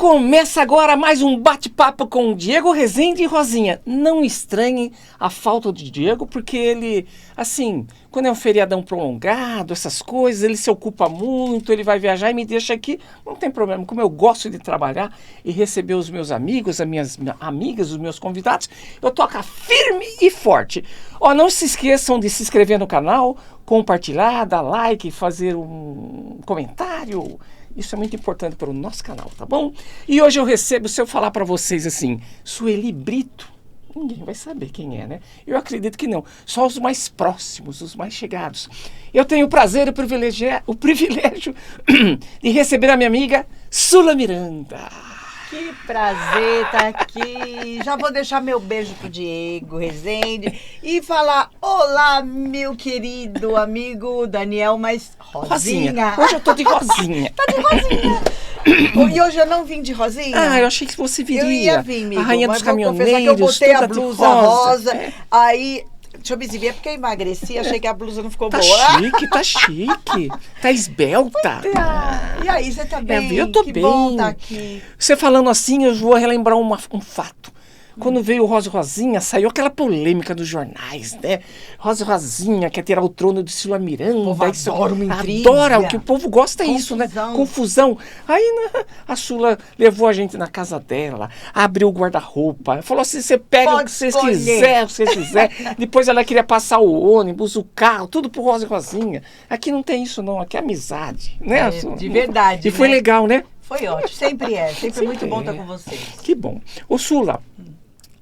Começa agora mais um bate-papo com Diego Rezende e Rosinha. Não estranhem a falta de Diego, porque ele, assim, quando é um feriadão prolongado, essas coisas, ele se ocupa muito, ele vai viajar e me deixa aqui. Não tem problema, como eu gosto de trabalhar e receber os meus amigos, as minhas amigas, os meus convidados, eu toco firme e forte. Ó, não se esqueçam de se inscrever no canal, compartilhar, dar like, fazer um comentário. Isso é muito importante para o nosso canal, tá bom? E hoje eu recebo, se eu falar para vocês assim, Sueli Brito, ninguém vai saber quem é, né? Eu acredito que não. Só os mais próximos, os mais chegados. Eu tenho o prazer e o privilégio de receber a minha amiga Sula Miranda. Que prazer estar aqui. Já vou deixar meu beijo pro Diego Rezende e falar: olá, meu querido amigo Daniel, mas Rosinha. Hoje eu tô de Rosinha. Tá de Rosinha. E hoje eu não vim de Rosinha? Ah, eu achei que você viria. Eu ia vir, amigo, a rainha mas dos vou caminhoneiros, confessar que eu botei a blusa rosa. É. Aí, deixa eu me exibir, é porque eu emagreci, achei que a blusa não ficou tá boa. Tá chique. Tá esbelta. E aí, você tá bem? Eu tô que bem. bom tá aqui. Você falando assim, eu vou relembrar um fato. Quando veio o Rosa e Rosinha, saiu aquela polêmica dos jornais, né? Rosa e Rosinha quer tirar o trono de Sula Miranda. O povo adora uma intriga. Adora, o que o povo gosta é isso, né? Confusão. Aí a Sula levou a gente na casa dela, abriu o guarda-roupa, falou assim, você pega o que vocês quiser. Depois ela queria passar o ônibus, o carro, tudo pro Rosa e Rosinha. Aqui não tem isso não, aqui é amizade, né? De verdade, E foi legal, né? Foi ótimo, sempre é. Sempre muito bom estar com vocês. Que bom. Ô Sula,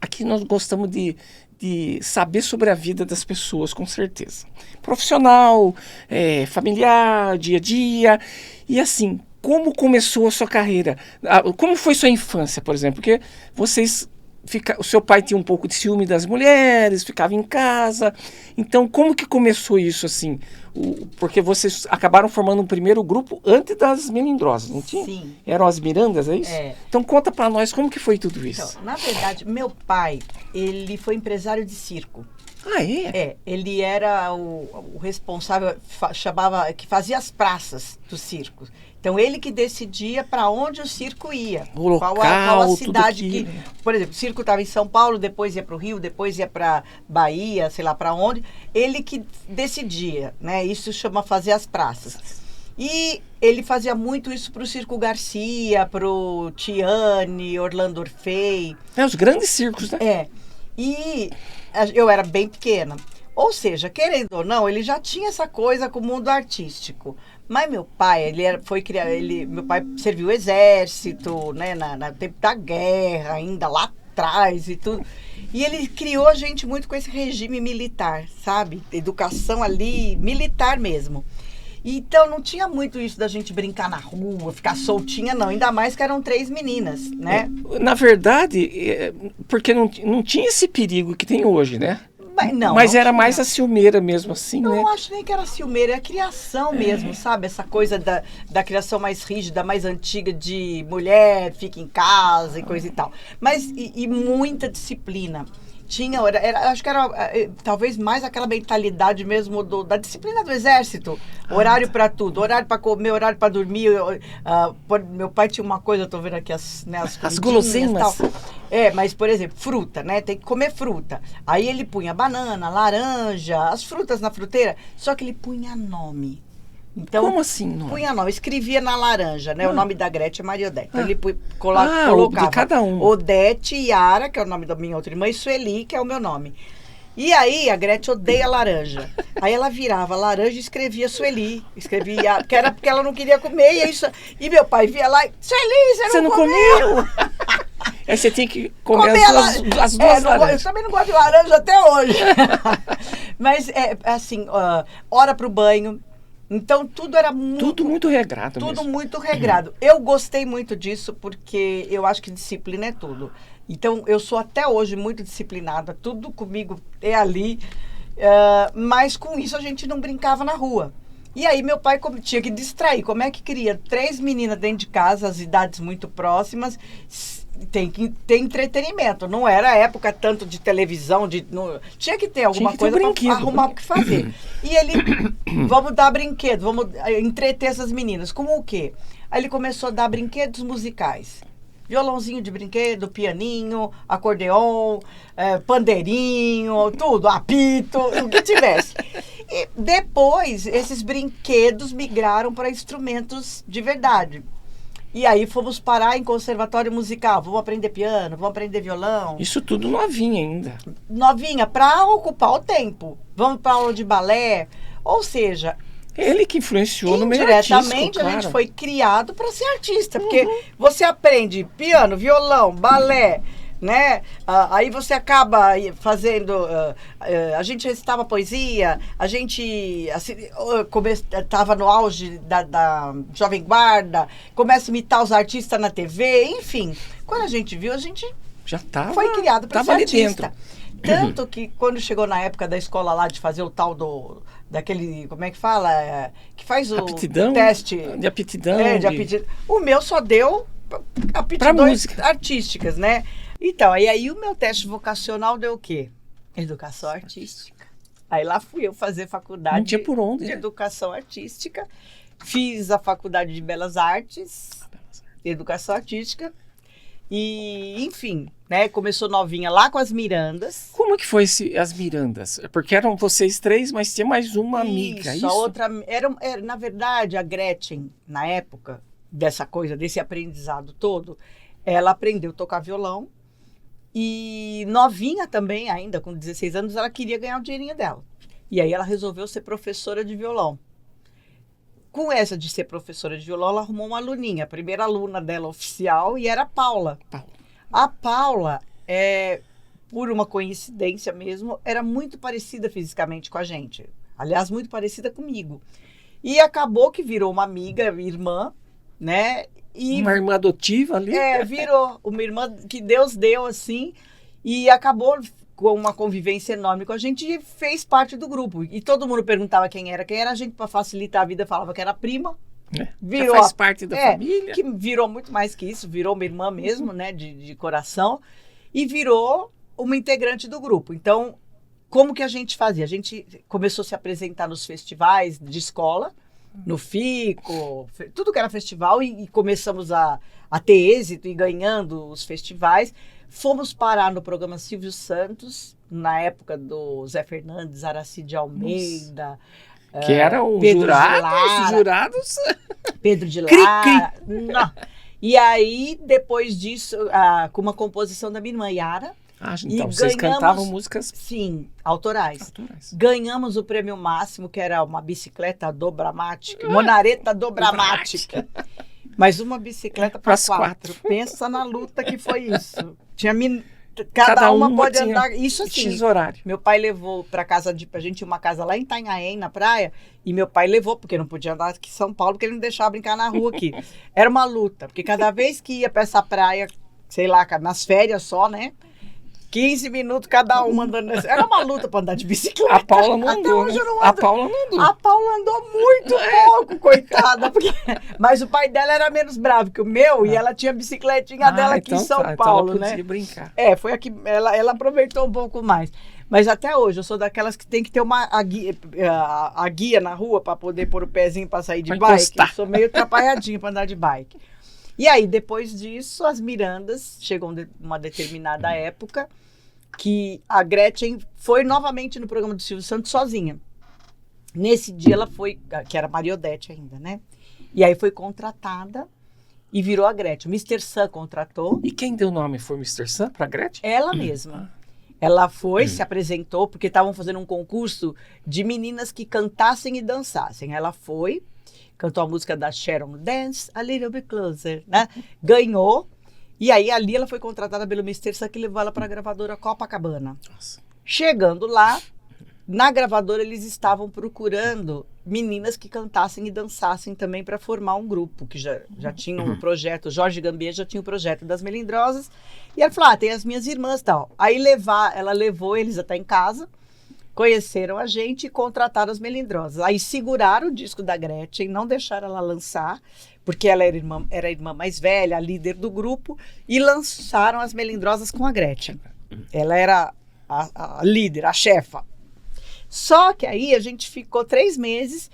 aqui nós gostamos de saber sobre a vida das pessoas, com certeza. Profissional, familiar, dia a dia. E assim, como começou a sua carreira? Como foi sua infância, por exemplo? Porque o seu pai tinha um pouco de ciúme das mulheres, ficava em casa. Então, como que começou isso, assim? Porque vocês acabaram formando um primeiro grupo antes das Melindrosas, não tinha? Sim. Eram as Mirandas, é isso? É. Então, conta pra nós como que foi tudo isso. Então, na verdade, meu pai, ele foi empresário de circo. Ah, é? Ele era o responsável, que fazia as praças do circo. Então, ele que decidia para onde o circo ia. O local, qual a cidade que... Por exemplo, o circo estava em São Paulo, depois ia para o Rio, depois ia para Bahia, sei lá para onde. Ele que decidia, né? Isso chama fazer as praças. E ele fazia muito isso para o Circo Garcia, para o Tiane, Orlando Orfei. Os grandes circos, né? E eu era bem pequena. Ou seja, querendo ou não, ele já tinha essa coisa com o mundo artístico. Mas meu pai, meu pai serviu o exército, né, no tempo da guerra, ainda lá atrás e tudo. E ele criou a gente muito com esse regime militar, sabe? Educação ali, militar mesmo. Então não tinha muito isso da gente brincar na rua, ficar soltinha, não. Ainda mais que eram 3 meninas, né? Na verdade, porque não tinha esse perigo que tem hoje, né? Mas era mais a ciumeira mesmo, assim, né? Não acho nem que era ciumeira, é a criação mesmo, sabe? Essa coisa da criação mais rígida, mais antiga de mulher, fica em casa e coisa e tal. Mas, e muita disciplina. Acho que era talvez mais aquela mentalidade mesmo da disciplina do exército. Horário para tudo, horário para comer, horário para dormir. Meu pai tinha uma coisa, eu tô vendo aqui as guloseimas. Tal. Mas, por exemplo, fruta, né? Tem que comer fruta. Aí ele punha banana, laranja, as frutas na fruteira, só que ele punha nome. Então, como assim, nome? Punha nome, escrevia na laranja, né? O nome da Gretchen é Maria Odete. Então ele colocava de cada um. Odete, Yara, que é o nome da minha outra irmã, e Sueli, que é o meu nome. E aí a Gretchen odeia laranja. Aí ela virava laranja e escrevia Sueli. Escrevia, que era porque ela não queria comer. E meu pai via lá, Sueli, você não comeu? Aí você tinha que comer as duas laranjas. Eu também não gosto de laranja até hoje. Mas assim, hora pro banho. Então, tudo era Tudo muito regrado Tudo mesmo. muito regrado. Eu gostei muito disso porque eu acho que disciplina é tudo. Então, eu sou até hoje muito disciplinada. Tudo comigo é ali. Mas com isso a gente não brincava na rua. E aí meu pai tinha que distrair. Como é que queria 3 meninas dentro de casa, as idades muito próximas... Tem que ter entretenimento. Não era época tanto de televisão, tinha que ter alguma coisa para arrumar o que fazer. E ele, vamos dar brinquedo, vamos entreter essas meninas. Como o quê? Aí ele começou a dar brinquedos musicais. Violãozinho de brinquedo, pianinho, acordeon, pandeirinho, tudo, apito, o que tivesse. E depois, esses brinquedos migraram para instrumentos de verdade. E aí fomos parar em conservatório musical. Vamos aprender piano, vamos aprender violão. Isso tudo novinha ainda. Novinha, para ocupar o tempo. Vamos para aula de balé. Ou seja, ele que influenciou no meio artístico, indiretamente a claro. gente foi criado para ser artista. Porque você aprende piano, violão, balé, né? Aí você acaba fazendo... a gente recitava poesia, a gente estava no auge da Jovem Guarda, começa a imitar os artistas na TV, enfim. Quando a gente viu, a gente já foi criado para ser artista. Dentro. Tanto que quando chegou na época da escola lá de fazer o tal daquele, como é que fala? Que faz o aptidão, teste. De aptidão. De aptidão. O meu só deu aptidões artísticas, né? Então, aí o meu teste vocacional deu o quê? Educação artística. Aí lá fui eu fazer faculdade Não tinha por onde, de né? educação artística. Fiz a faculdade de Belas Artes, educação artística. E, enfim, né? Começou novinha lá com as Mirandas. Como que foi as Mirandas? Porque eram vocês três, mas tinha mais uma amiga, isso? A outra, na verdade, a Gretchen, na época dessa coisa, desse aprendizado todo, ela aprendeu a tocar violão. E novinha também, ainda com 16 anos, ela queria ganhar o dinheirinho dela. E aí ela resolveu ser professora de violão. Com essa de ser professora de violão, ela arrumou uma aluninha. A primeira aluna dela oficial e era a Paula. A Paula, por uma coincidência mesmo, era muito parecida fisicamente com a gente. Aliás, muito parecida comigo. E acabou que virou uma amiga, irmã, né? E uma irmã adotiva ali? Virou uma irmã que Deus deu, assim, e acabou com uma convivência enorme com a gente e fez parte do grupo. E todo mundo perguntava quem era a gente, para facilitar a vida, falava que era prima. Virou, faz parte da família. Que virou muito mais que isso, virou uma irmã mesmo, né, de coração, e virou uma integrante do grupo. Então, como que a gente fazia? A gente começou a se apresentar nos festivais de escola, no FICO, tudo que era festival, e começamos a ter êxito e ganhando os festivais. Fomos parar no programa Silvio Santos, na época do Zé Fernandes, Aracide Almeida, que era o jurados. Pedro de Lara. E aí, depois disso, com uma composição da minha irmã Yara. Então vocês cantavam músicas... Sim, autorais. Ganhamos o prêmio máximo, que era uma bicicleta dobramática, monareta dobramática. Mas uma bicicleta para 4. Pensa na luta que foi isso. Cada uma pode andar. Isso assim. Horário. Meu pai levou para casa a gente tinha uma casa lá em Itanhaém, na praia, e meu pai levou, porque não podia andar aqui em São Paulo, porque ele não deixava brincar na rua aqui. Era uma luta, porque cada vez que ia para essa praia, sei lá, nas férias só, né? 15 minutos cada uma andando. Era uma luta para andar de bicicleta. A Paula não andou. Até hoje eu não ando. A Paula não andou. A Paula andou muito pouco, coitada. Mas o pai dela era menos bravo que o meu, e ela tinha a bicicletinha dela aqui em São Paulo, então ela né? Brincar. Foi aqui. Ela aproveitou um pouco mais. Mas até hoje, eu sou daquelas que tem que ter a guia na rua para poder pôr o pezinho para sair de bike. Eu sou meio atrapalhadinha para andar de bike. E aí, depois disso, as Mirandas, chegou uma determinada época, que a Gretchen foi novamente no programa do Silvio Santos sozinha. Nesse dia ela foi, que era Mariodete ainda, né? E aí foi contratada e virou a Gretchen. O Mr. Sun contratou. E quem deu o nome foi o Mr. Sun para a Gretchen? Ela mesma. Ela foi, se apresentou, porque estavam fazendo um concurso de meninas que cantassem e dançassem. Ela foi, cantou a música da Sharon, Dance a Little Bit Closer, né? Ganhou. E aí, ali ela foi contratada pelo Mr. Sun, que levou ela para a gravadora Copacabana. Nossa. Chegando lá, na gravadora eles estavam procurando meninas que cantassem e dançassem também para formar um grupo, que já tinha um projeto, Jorge Gambier já tinha um projeto das Melindrosas. E ela falou, tem as minhas irmãs e tal. Aí ela levou eles até em casa, conheceram a gente e contrataram as Melindrosas. Aí seguraram o disco da Gretchen, não deixaram ela lançar, porque ela era a irmã mais velha, a líder do grupo, e lançaram as Melindrosas com a Gretchen. Ela era a líder, a chefa. Só que aí a gente ficou 3 meses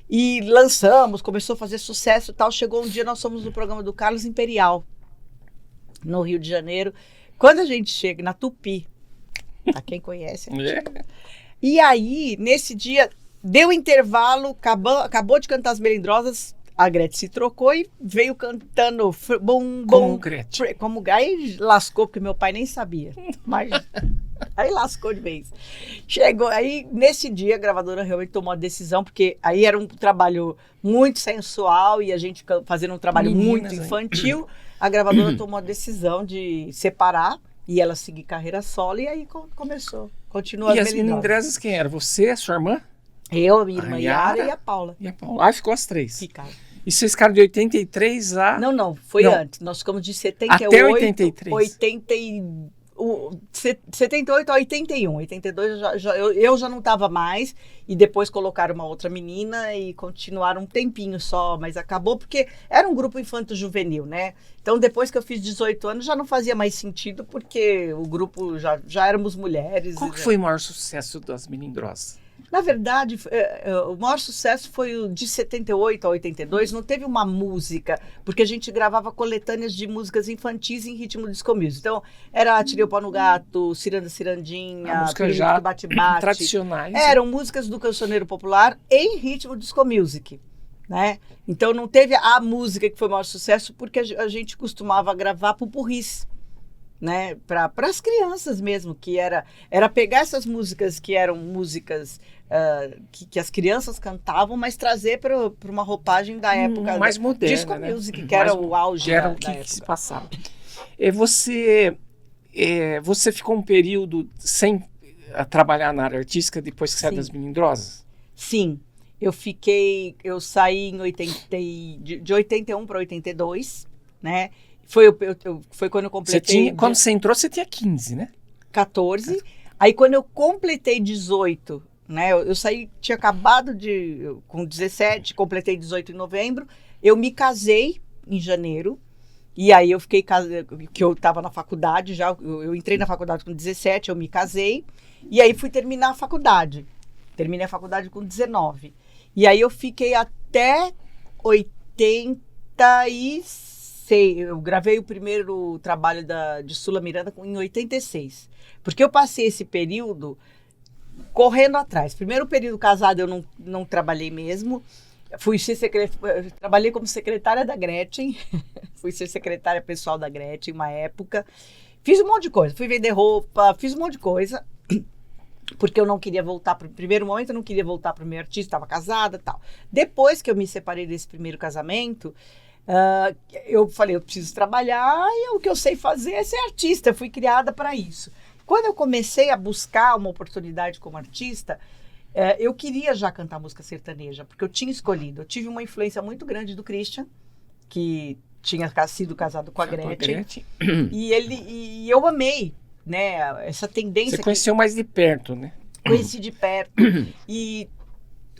e lançamos, começou a fazer sucesso e tal. Chegou um dia, nós fomos no programa do Carlos Imperial. no Rio de Janeiro. Quando a gente chega na Tupi, pra quem conhece, e aí, nesse dia, deu intervalo, acabou de cantar as Melindrosas, a Gretchen se trocou e veio cantando Como Gretchen. Aí lascou, porque meu pai nem sabia. Mas aí lascou de vez. Chegou, aí nesse dia a gravadora realmente tomou a decisão, porque aí era um trabalho muito sensual e a gente fazendo um trabalho muito infantil. A gravadora tomou a decisão de separar e ela seguir carreira solo, e aí começou. Continua e as as Melindrosas. Melindrosas quem era? Você, a sua irmã? Eu, a minha irmã A Yara Yara e a Paula. E a Paula. Ah, ficou as 3. Ficaram. E vocês ficaram de 83 a... Não, foi Não. antes. Nós ficamos de 78, Até 83. 78 a 81. 82 eu já não estava mais. E depois colocaram uma outra menina e continuaram um tempinho só. Mas acabou porque era um grupo infanto-juvenil, né? Então depois que eu fiz 18 anos já não fazia mais sentido, porque o grupo já éramos mulheres. Qual que foi o maior sucesso das Melindrosas? Na verdade, o maior sucesso foi o de 78 a 82. Não teve uma música, porque a gente gravava coletâneas de músicas infantis em ritmo disco music. Então, era Tirei o Pau no Gato, Ciranda Cirandinha, música já Bate-Bate. tradicionais. Eram músicas do cancioneiro popular em ritmo disco music, né? Então, não teve a música que foi o maior sucesso, porque a gente costumava gravar pupurris, né, para as crianças mesmo, que era pegar essas músicas que eram músicas que as crianças cantavam, mas trazer para uma roupagem da época mais moderna, disco né? music, que era o auge que era da o que época. se passava. Você ficou um período sem trabalhar na área artística depois que saiu das Melindrosas? Sim, eu saí em de 81 para 82, né? Foi quando eu completei... Quando você entrou, você tinha 15, né? 14. Aí, quando eu completei 18, né? Eu saí, tinha acabado com 17, completei 18 em novembro. Eu me casei em janeiro. E aí, eu fiquei que eu estava na faculdade já. Eu entrei na faculdade com 17, eu me casei. E aí, fui terminar a faculdade. Terminei a faculdade com 19. E aí, eu fiquei até 86. Eu gravei o primeiro trabalho de Sula Miranda em 86. Porque eu passei esse período correndo atrás. Primeiro período casado eu não trabalhei mesmo. Trabalhei como secretária da Gretchen. Fui ser secretária pessoal da Gretchen uma época. Fiz um monte de coisa. Fui vender roupa, fiz um monte de coisa. Porque eu não queria voltar para o primeiro momento, eu não queria voltar para o meu artista, estava casada e tal. Depois que eu me separei desse primeiro casamento... eu falei, eu preciso trabalhar e o que eu sei fazer é ser artista. Eu fui criada para isso. Quando eu comecei a buscar uma oportunidade como artista, eu queria já cantar música sertaneja, porque eu tinha escolhido. Eu tive uma influência muito grande do Christian, que tinha sido casado com a Gretchen. E eu amei, né, essa tendência. Você conheceu mais de perto, né? Conheci de perto. E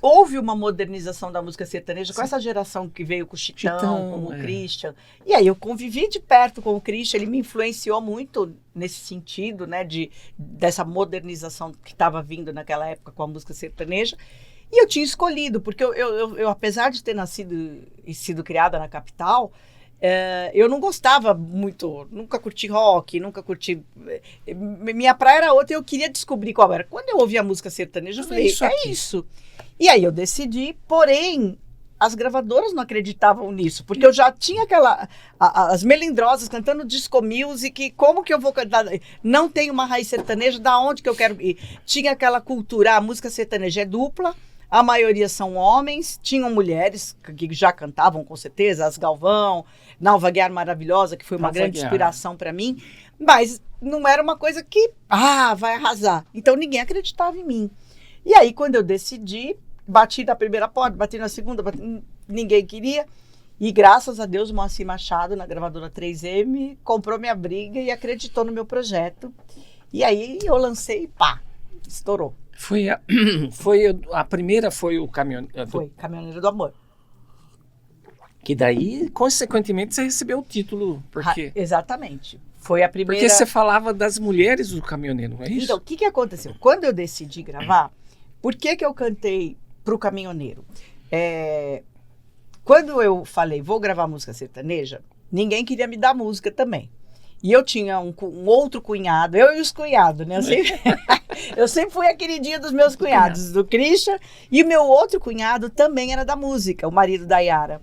houve uma modernização da música sertaneja com essa geração que veio com o Chitão, com o Christian. E aí eu convivi de perto com o Christian, ele me influenciou muito nesse sentido, né, dessa modernização que estava vindo naquela época com a música sertaneja. E eu tinha escolhido, porque eu apesar de ter nascido e sido criada na capital, eu não gostava muito, nunca curti rock, nunca curti... Minha praia era outra e eu queria descobrir qual era. Quando eu ouvi a música sertaneja, eu falei, é isso. E aí eu decidi, porém, as gravadoras não acreditavam nisso, porque eu já tinha as Melindrosas cantando disco music, como que eu vou cantar? Não tem uma raiz sertaneja, da onde que eu quero ir? Tinha aquela cultura, a música sertaneja é dupla, a maioria são homens, tinham mulheres que já cantavam, com certeza, as Galvão, Nalva Guiar Maravilhosa, que foi uma grande inspiração para mim, mas não era uma coisa que, vai arrasar. Então ninguém acreditava em mim. E aí, quando eu decidi, bati na primeira porta, bati na segunda, ninguém queria. E graças a Deus, o Moacir Machado, na gravadora 3M, comprou minha briga e acreditou no meu projeto. E aí eu lancei e pá, estourou. A primeira foi o Caminhoneiro. Foi, Caminhoneiro do Amor. Que daí, consequentemente, você recebeu o título. Porque... Exatamente. Foi a primeira... Porque você falava das mulheres do caminhoneiro, não é isso? Então, o que aconteceu? Quando eu decidi gravar, por que eu cantei pro Caminhoneiro? Quando eu falei, vou gravar música sertaneja, ninguém queria me dar música também. E eu tinha um outro cunhado, eu e os cunhados, né? Eu sempre fui a queridinha dos meus cunhados, do Christian. E o meu outro cunhado também era da música, o marido da Yara.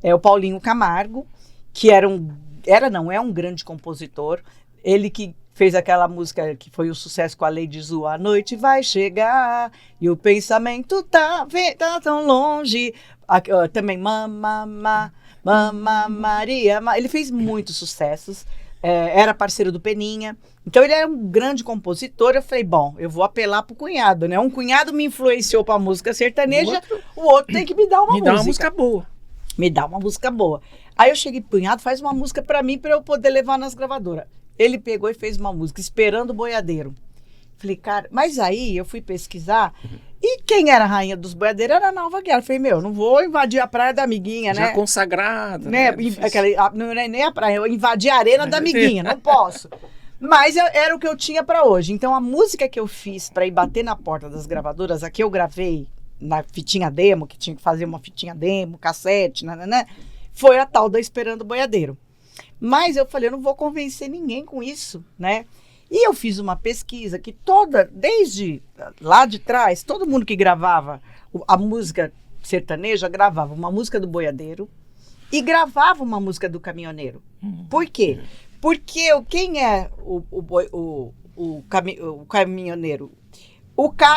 É o Paulinho Camargo, que é um grande compositor. Ele que fez aquela música que foi um sucesso com a Lady Zu, A Noite Vai Chegar, e o pensamento tá tão longe. Também Mama Maria. Ele fez muitos sucessos. Era parceiro do Peninha. Então ele era um grande compositor. Eu falei, bom, eu vou apelar pro cunhado, né? Um cunhado me influenciou pra música sertaneja, o outro tem que me dar uma música. Me dá uma música boa. Me dá uma música boa. Aí eu cheguei, cunhado, faz uma música pra mim, pra eu poder levar nas gravadoras. Ele pegou e fez uma música, Esperando o Boiadeiro. Falei, cara, mas aí eu fui pesquisar, e quem era a rainha dos boiadeiros era a Nalva Guiar. Falei, não vou invadir a praia da amiguinha, né? Já consagrada. Né? Não é nem a praia, eu invadi a arena da amiguinha, não posso. Mas era o que eu tinha pra hoje. Então a música que eu fiz pra ir bater na porta das gravadoras, a que eu gravei na fitinha demo, que tinha que fazer uma fitinha demo, cassete, né? Foi a tal da Esperando o Boiadeiro. Mas eu falei, eu não vou convencer ninguém com isso, né? E eu fiz uma pesquisa que desde lá de trás, todo mundo que gravava a música sertaneja, gravava uma música do boiadeiro e gravava uma música do caminhoneiro. Por quê? Porque quem é o caminhoneiro?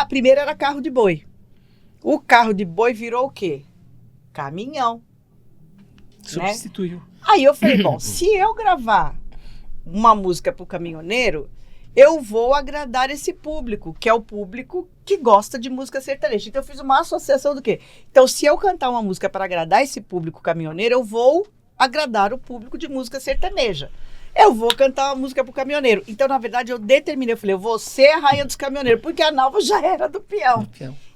Primeiro era carro de boi. O carro de boi virou o quê? Caminhão. Substituiu. Né? Aí eu falei, bom, se eu gravar uma música para o caminhoneiro, eu vou agradar esse público, que é o público que gosta de música sertaneja. Então eu fiz uma associação do quê? Então se eu cantar uma música para agradar esse público caminhoneiro, eu vou agradar o público de música sertaneja. Eu vou cantar uma música pro caminhoneiro. Então, na verdade, eu determinei, eu falei, eu vou ser a rainha dos caminhoneiros, porque a Nalva já era do peão.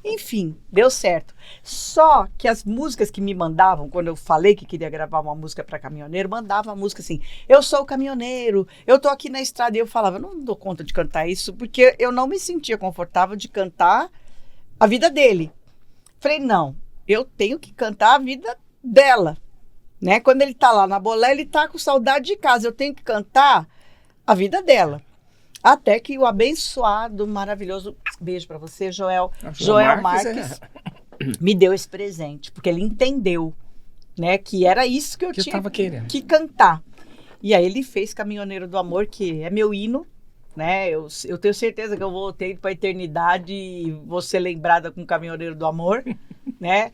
Enfim, deu certo. Só que as músicas que me mandavam, quando eu falei que queria gravar uma música para caminhoneiro, mandava a música assim, eu sou o caminhoneiro, eu tô aqui na estrada. E eu falava, não dou conta de cantar isso, porque eu não me sentia confortável de cantar a vida dele. Falei, não, eu tenho que cantar a vida dela. Né? Quando ele tá lá na bolé, ele tá com saudade de casa. Eu tenho que cantar a vida dela. Até que o abençoado, maravilhoso, beijo para você, Joel Marques me deu esse presente, porque ele entendeu, né, que era isso que eu tinha que cantar. E aí ele fez Caminhoneiro do Amor, que é meu hino, né? Eu tenho certeza que eu vou ter para a eternidade e vou ser lembrada com Caminhoneiro do Amor, né?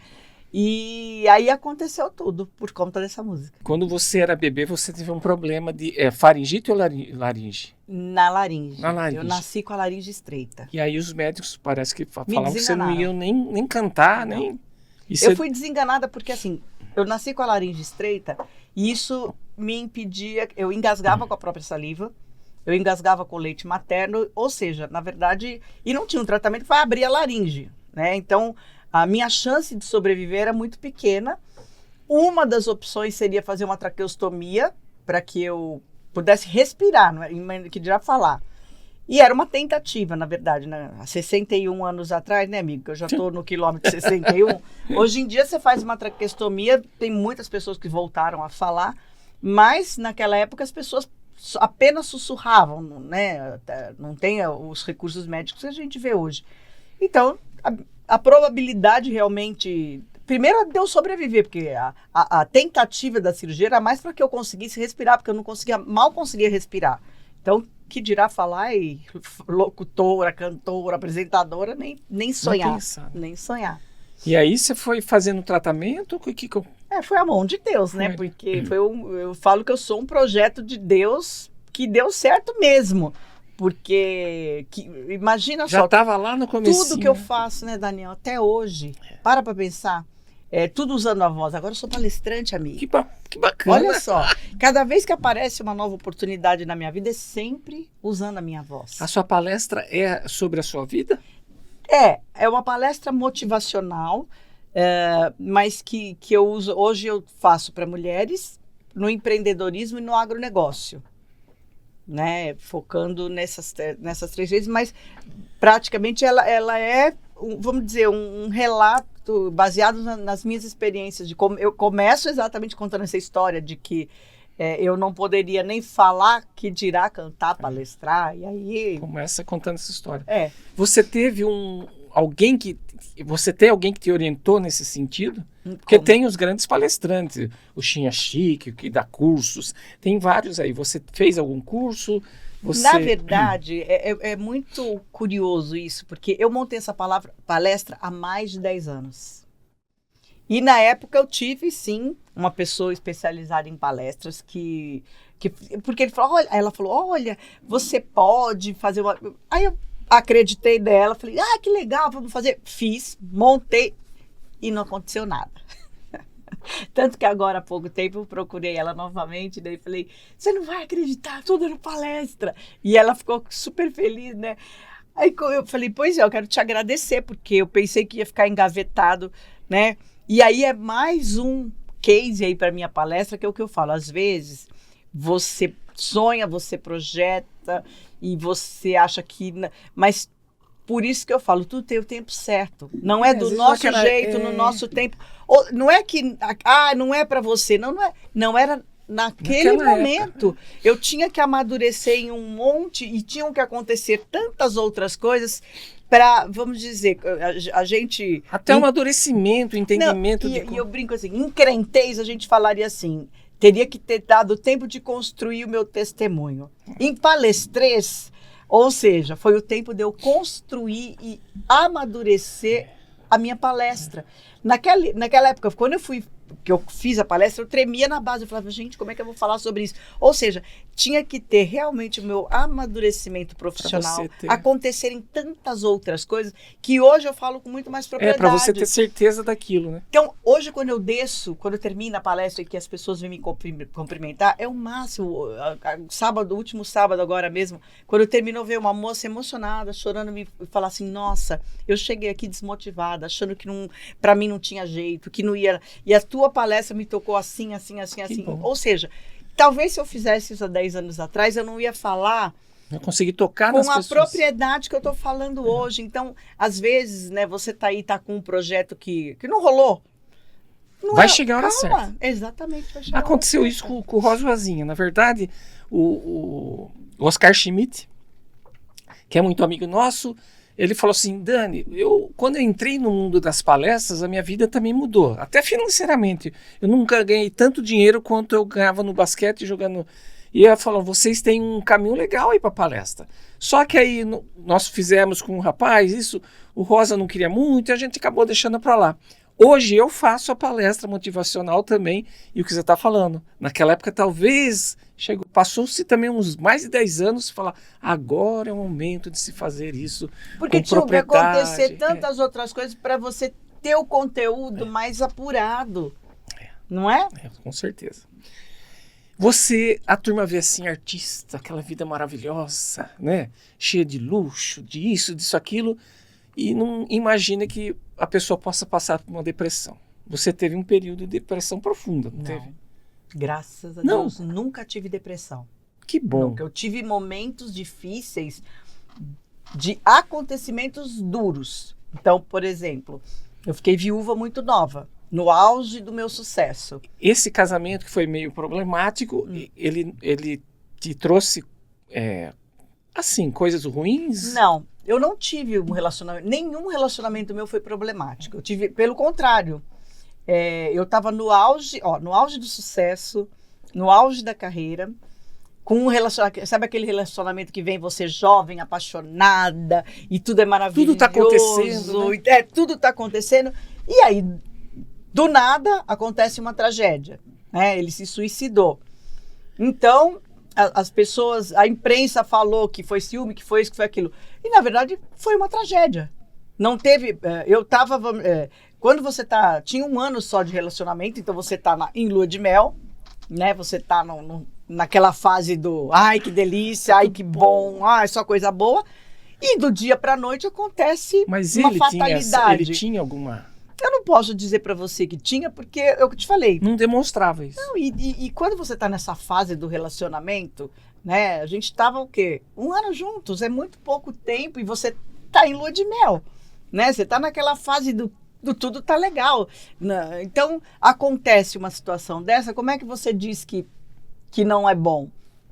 E aí aconteceu tudo por conta dessa música. Quando você era bebê, você teve um problema de faringite ou laringe? Na laringe. Na laringe. Eu nasci com a laringe estreita. E aí os médicos parece que falavam que você não ia nem cantar, não. Nem... Eu fui desenganada porque assim, eu nasci com a laringe estreita e isso me impedia, eu engasgava com a própria saliva, eu engasgava com leite materno, ou seja, na verdade, e não tinha um tratamento que vai abrir a laringe, né? Então, a minha chance de sobreviver era muito pequena. Uma das opções seria fazer uma traqueostomia para que eu pudesse respirar, não é? Que dirá falar. E era uma tentativa, na verdade, né? Há 61 anos atrás, né, amigo? Que eu já estou no quilômetro 61. Hoje em dia, você faz uma traqueostomia, tem muitas pessoas que voltaram a falar, mas naquela época as pessoas apenas sussurravam, né? Não tem os recursos médicos que a gente vê hoje. Então, a probabilidade realmente... Primeiro, de eu sobreviver, porque a tentativa da cirurgia era mais para que eu conseguisse respirar, porque eu mal conseguia respirar. Então, que dirá falar e locutora, cantora, apresentadora, nem sonhar. Nem sonhar. E aí você foi fazendo tratamento? Foi a mão de Deus, né? Porque eu falo que eu sou um projeto de Deus que deu certo mesmo. Porque, imagina só... Já estava lá no começo. Tudo que eu faço, né, Daniel, até hoje, para pensar, tudo usando a voz. Agora eu sou palestrante, amigo. Que bacana. Olha só, cada vez que aparece uma nova oportunidade na minha vida, é sempre usando a minha voz. A sua palestra é sobre a sua vida? É uma palestra motivacional, mas que eu uso, hoje eu faço para mulheres, no empreendedorismo e no agronegócio. Né, focando nessas 3 vezes, mas praticamente ela é, vamos dizer, um relato baseado nas minhas experiências. Eu começo exatamente contando essa história de que eu não poderia nem falar, que dirá cantar, palestrar, e aí... Começa contando essa história. É. Você teve alguém que te orientou nesse sentido? Porque tem os grandes palestrantes, o Chinha Chique, que dá cursos, tem vários aí. Você fez algum curso? Na verdade, é muito curioso isso, porque eu montei essa palestra há mais de 10 anos. E na época eu tive, sim, uma pessoa especializada em palestras porque ela falou, olha, você pode fazer uma... Aí eu acreditei nela, falei, que legal, vamos fazer. Fiz, montei e não aconteceu nada. Tanto que agora, há pouco tempo, eu procurei ela novamente, daí falei, você não vai acreditar, tô dando palestra. E ela ficou super feliz, né? Aí eu falei, pois é, eu quero te agradecer, porque eu pensei que ia ficar engavetado, né? E aí é mais um case aí para minha palestra, que é o que eu falo. Às vezes, você sonha, você projeta e você acha que... Mas por isso que eu falo, tudo tem o tempo certo. Não é do nosso jeito, no nosso tempo. Não é que... não é para você. Não era naquele momento. Época. Eu tinha que amadurecer em um monte e tinham que acontecer tantas outras coisas... para, vamos dizer, a gente... Até o amadurecimento, entendimento. E eu brinco assim, em crentez a gente falaria assim, teria que ter dado tempo de construir o meu testemunho. Em palestrês, ou seja, foi o tempo de eu construir e amadurecer a minha palestra. Naquela época, quando eu fiz a palestra, eu tremia na base. Eu falava, gente, como é que eu vou falar sobre isso? Ou seja, tinha que ter realmente o meu amadurecimento profissional, acontecerem tantas outras coisas, que hoje eu falo com muito mais propriedade. Para você ter certeza daquilo, né? Então, hoje, quando eu termino a palestra e que as pessoas vêm me cumprimentar, é o máximo. Último sábado agora mesmo, quando eu terminou, veio uma moça emocionada, chorando, me falar assim, nossa, eu cheguei aqui desmotivada, achando que para mim não tinha jeito, que não ia... E a tua palestra me tocou assim. Ou seja, talvez se eu fizesse isso há 10 anos atrás, eu não ia falar... Eu consegui tocar nas pessoas. Com a propriedade que eu estou falando hoje. Então, às vezes, né, você tá com um projeto que não rolou. Vai chegar a hora certa. Exatamente, vai chegar. Aconteceu isso com o Rosa Rosinha. Na verdade, o Oscar Schmidt, que é muito amigo nosso, ele falou assim, Dani, quando eu entrei no mundo das palestras, a minha vida também mudou, até financeiramente. Eu nunca ganhei tanto dinheiro quanto eu ganhava no basquete jogando. E ela falou, vocês têm um caminho legal aí para palestra. Só que aí nós fizemos com um rapaz, isso, o Rosa não queria muito e a gente acabou deixando para lá. Hoje eu faço a palestra motivacional também, e o que você está falando, naquela época talvez passou-se também uns mais de 10 anos, falar, agora é o momento de se fazer isso. Porque tinha que acontecer tantas outras coisas para você ter o conteúdo mais apurado, não é? Com certeza. A turma vê assim, artista, aquela vida maravilhosa, né? Cheia de luxo, disso, aquilo, e não imagina que a pessoa possa passar por uma depressão. Você teve um período de depressão profunda, não teve? Graças a Deus, nunca tive depressão. Que bom. Nunca. Eu tive momentos difíceis de acontecimentos duros. Então, por exemplo, eu fiquei viúva muito nova, no auge do meu sucesso. Esse casamento que foi meio problemático, ele te trouxe, assim, coisas ruins? Não, eu não tive um relacionamento, nenhum relacionamento meu foi problemático. Eu tive, pelo contrário, eu estava no auge do sucesso, no auge da carreira, com um relacionamento, sabe aquele relacionamento que vem você jovem, apaixonada, e tudo é maravilhoso. Tudo está acontecendo, né? Tudo está acontecendo, e aí... Do nada, acontece uma tragédia, né? Ele se suicidou. Então, as pessoas, a imprensa falou que foi ciúme, que foi isso, que foi aquilo. E, na verdade, foi uma tragédia. Não teve... Eu estava... Quando você tinha 1 ano só de relacionamento, então você está em lua de mel, né? Você está naquela fase do... Ai, que delícia, ai, que bom, ai, só coisa boa. E do dia para a noite acontece uma fatalidade. Ele tinha alguma... Eu não posso dizer para você que tinha, porque eu te falei. Não demonstrava isso. Não, e quando você está nessa fase do relacionamento, né? A gente estava o quê? 1 ano juntos, é muito pouco tempo, e você está em lua de mel, né? Você está naquela fase do tudo tá legal. Então, acontece uma situação dessa, como é que você diz que que não é bom,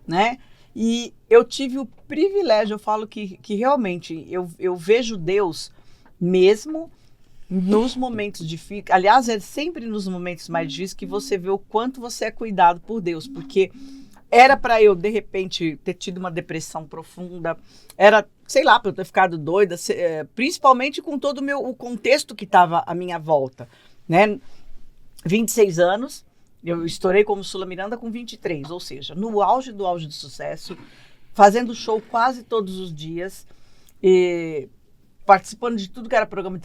né? E eu tive o privilégio, eu falo que realmente eu vejo Deus mesmo nos momentos difíceis. Aliás, é sempre nos momentos mais difíceis que você vê o quanto você é cuidado por Deus, porque era para eu, de repente, ter tido uma depressão profunda, era, sei lá, para eu ter ficado doida, principalmente com todo o contexto que estava à minha volta, né? 26 anos, eu estourei como Sula Miranda com 23, ou seja, no auge do sucesso, fazendo show quase todos os dias, e participando de tudo que era programa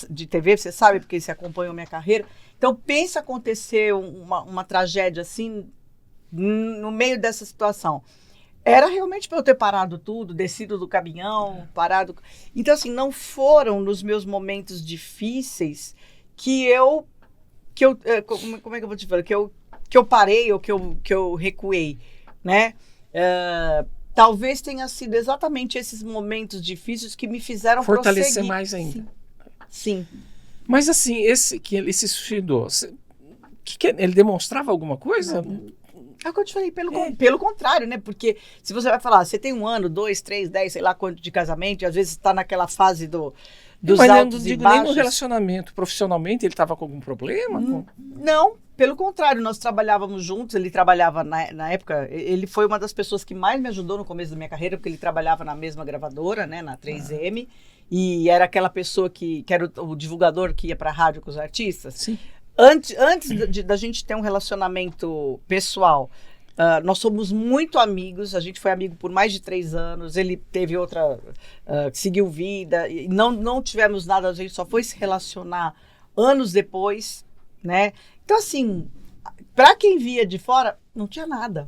de TV, você sabe, porque você acompanhou minha carreira. Então, pensa acontecer uma tragédia assim, no meio dessa situação. Era realmente para eu ter parado tudo, descido do caminhão, parado. Então, assim, não foram nos meus momentos difíceis que eu como é que eu vou te falar? Que eu parei ou que eu recuei, né? Talvez tenha sido exatamente esses momentos difíceis que me fizeram fortalecer prosseguir. mais ainda. Sim. Mas assim, esse que ele se suicidou, ele demonstrava alguma coisa? É o que eu te falei, pelo contrário, né? Porque se você vai falar, você tem 1 ano, 2, 3, 10, sei lá quanto de casamento, e às vezes está naquela fase dos mas altos eu não e digo baixos. nem no relacionamento, profissionalmente ele estava com algum problema? Não, pelo contrário, nós trabalhávamos juntos, ele trabalhava na época, ele foi uma das pessoas que mais me ajudou no começo da minha carreira, porque ele trabalhava na mesma gravadora, né, na 3M, e era aquela pessoa que era o divulgador que ia para a rádio com os artistas. Sim. Antes da gente ter um relacionamento pessoal, nós somos muito amigos, a gente foi amigo por mais de 3 anos, ele teve outra, seguiu vida, e não tivemos nada, a gente só foi se relacionar anos depois, né? Então, assim, para quem via de fora, não tinha nada.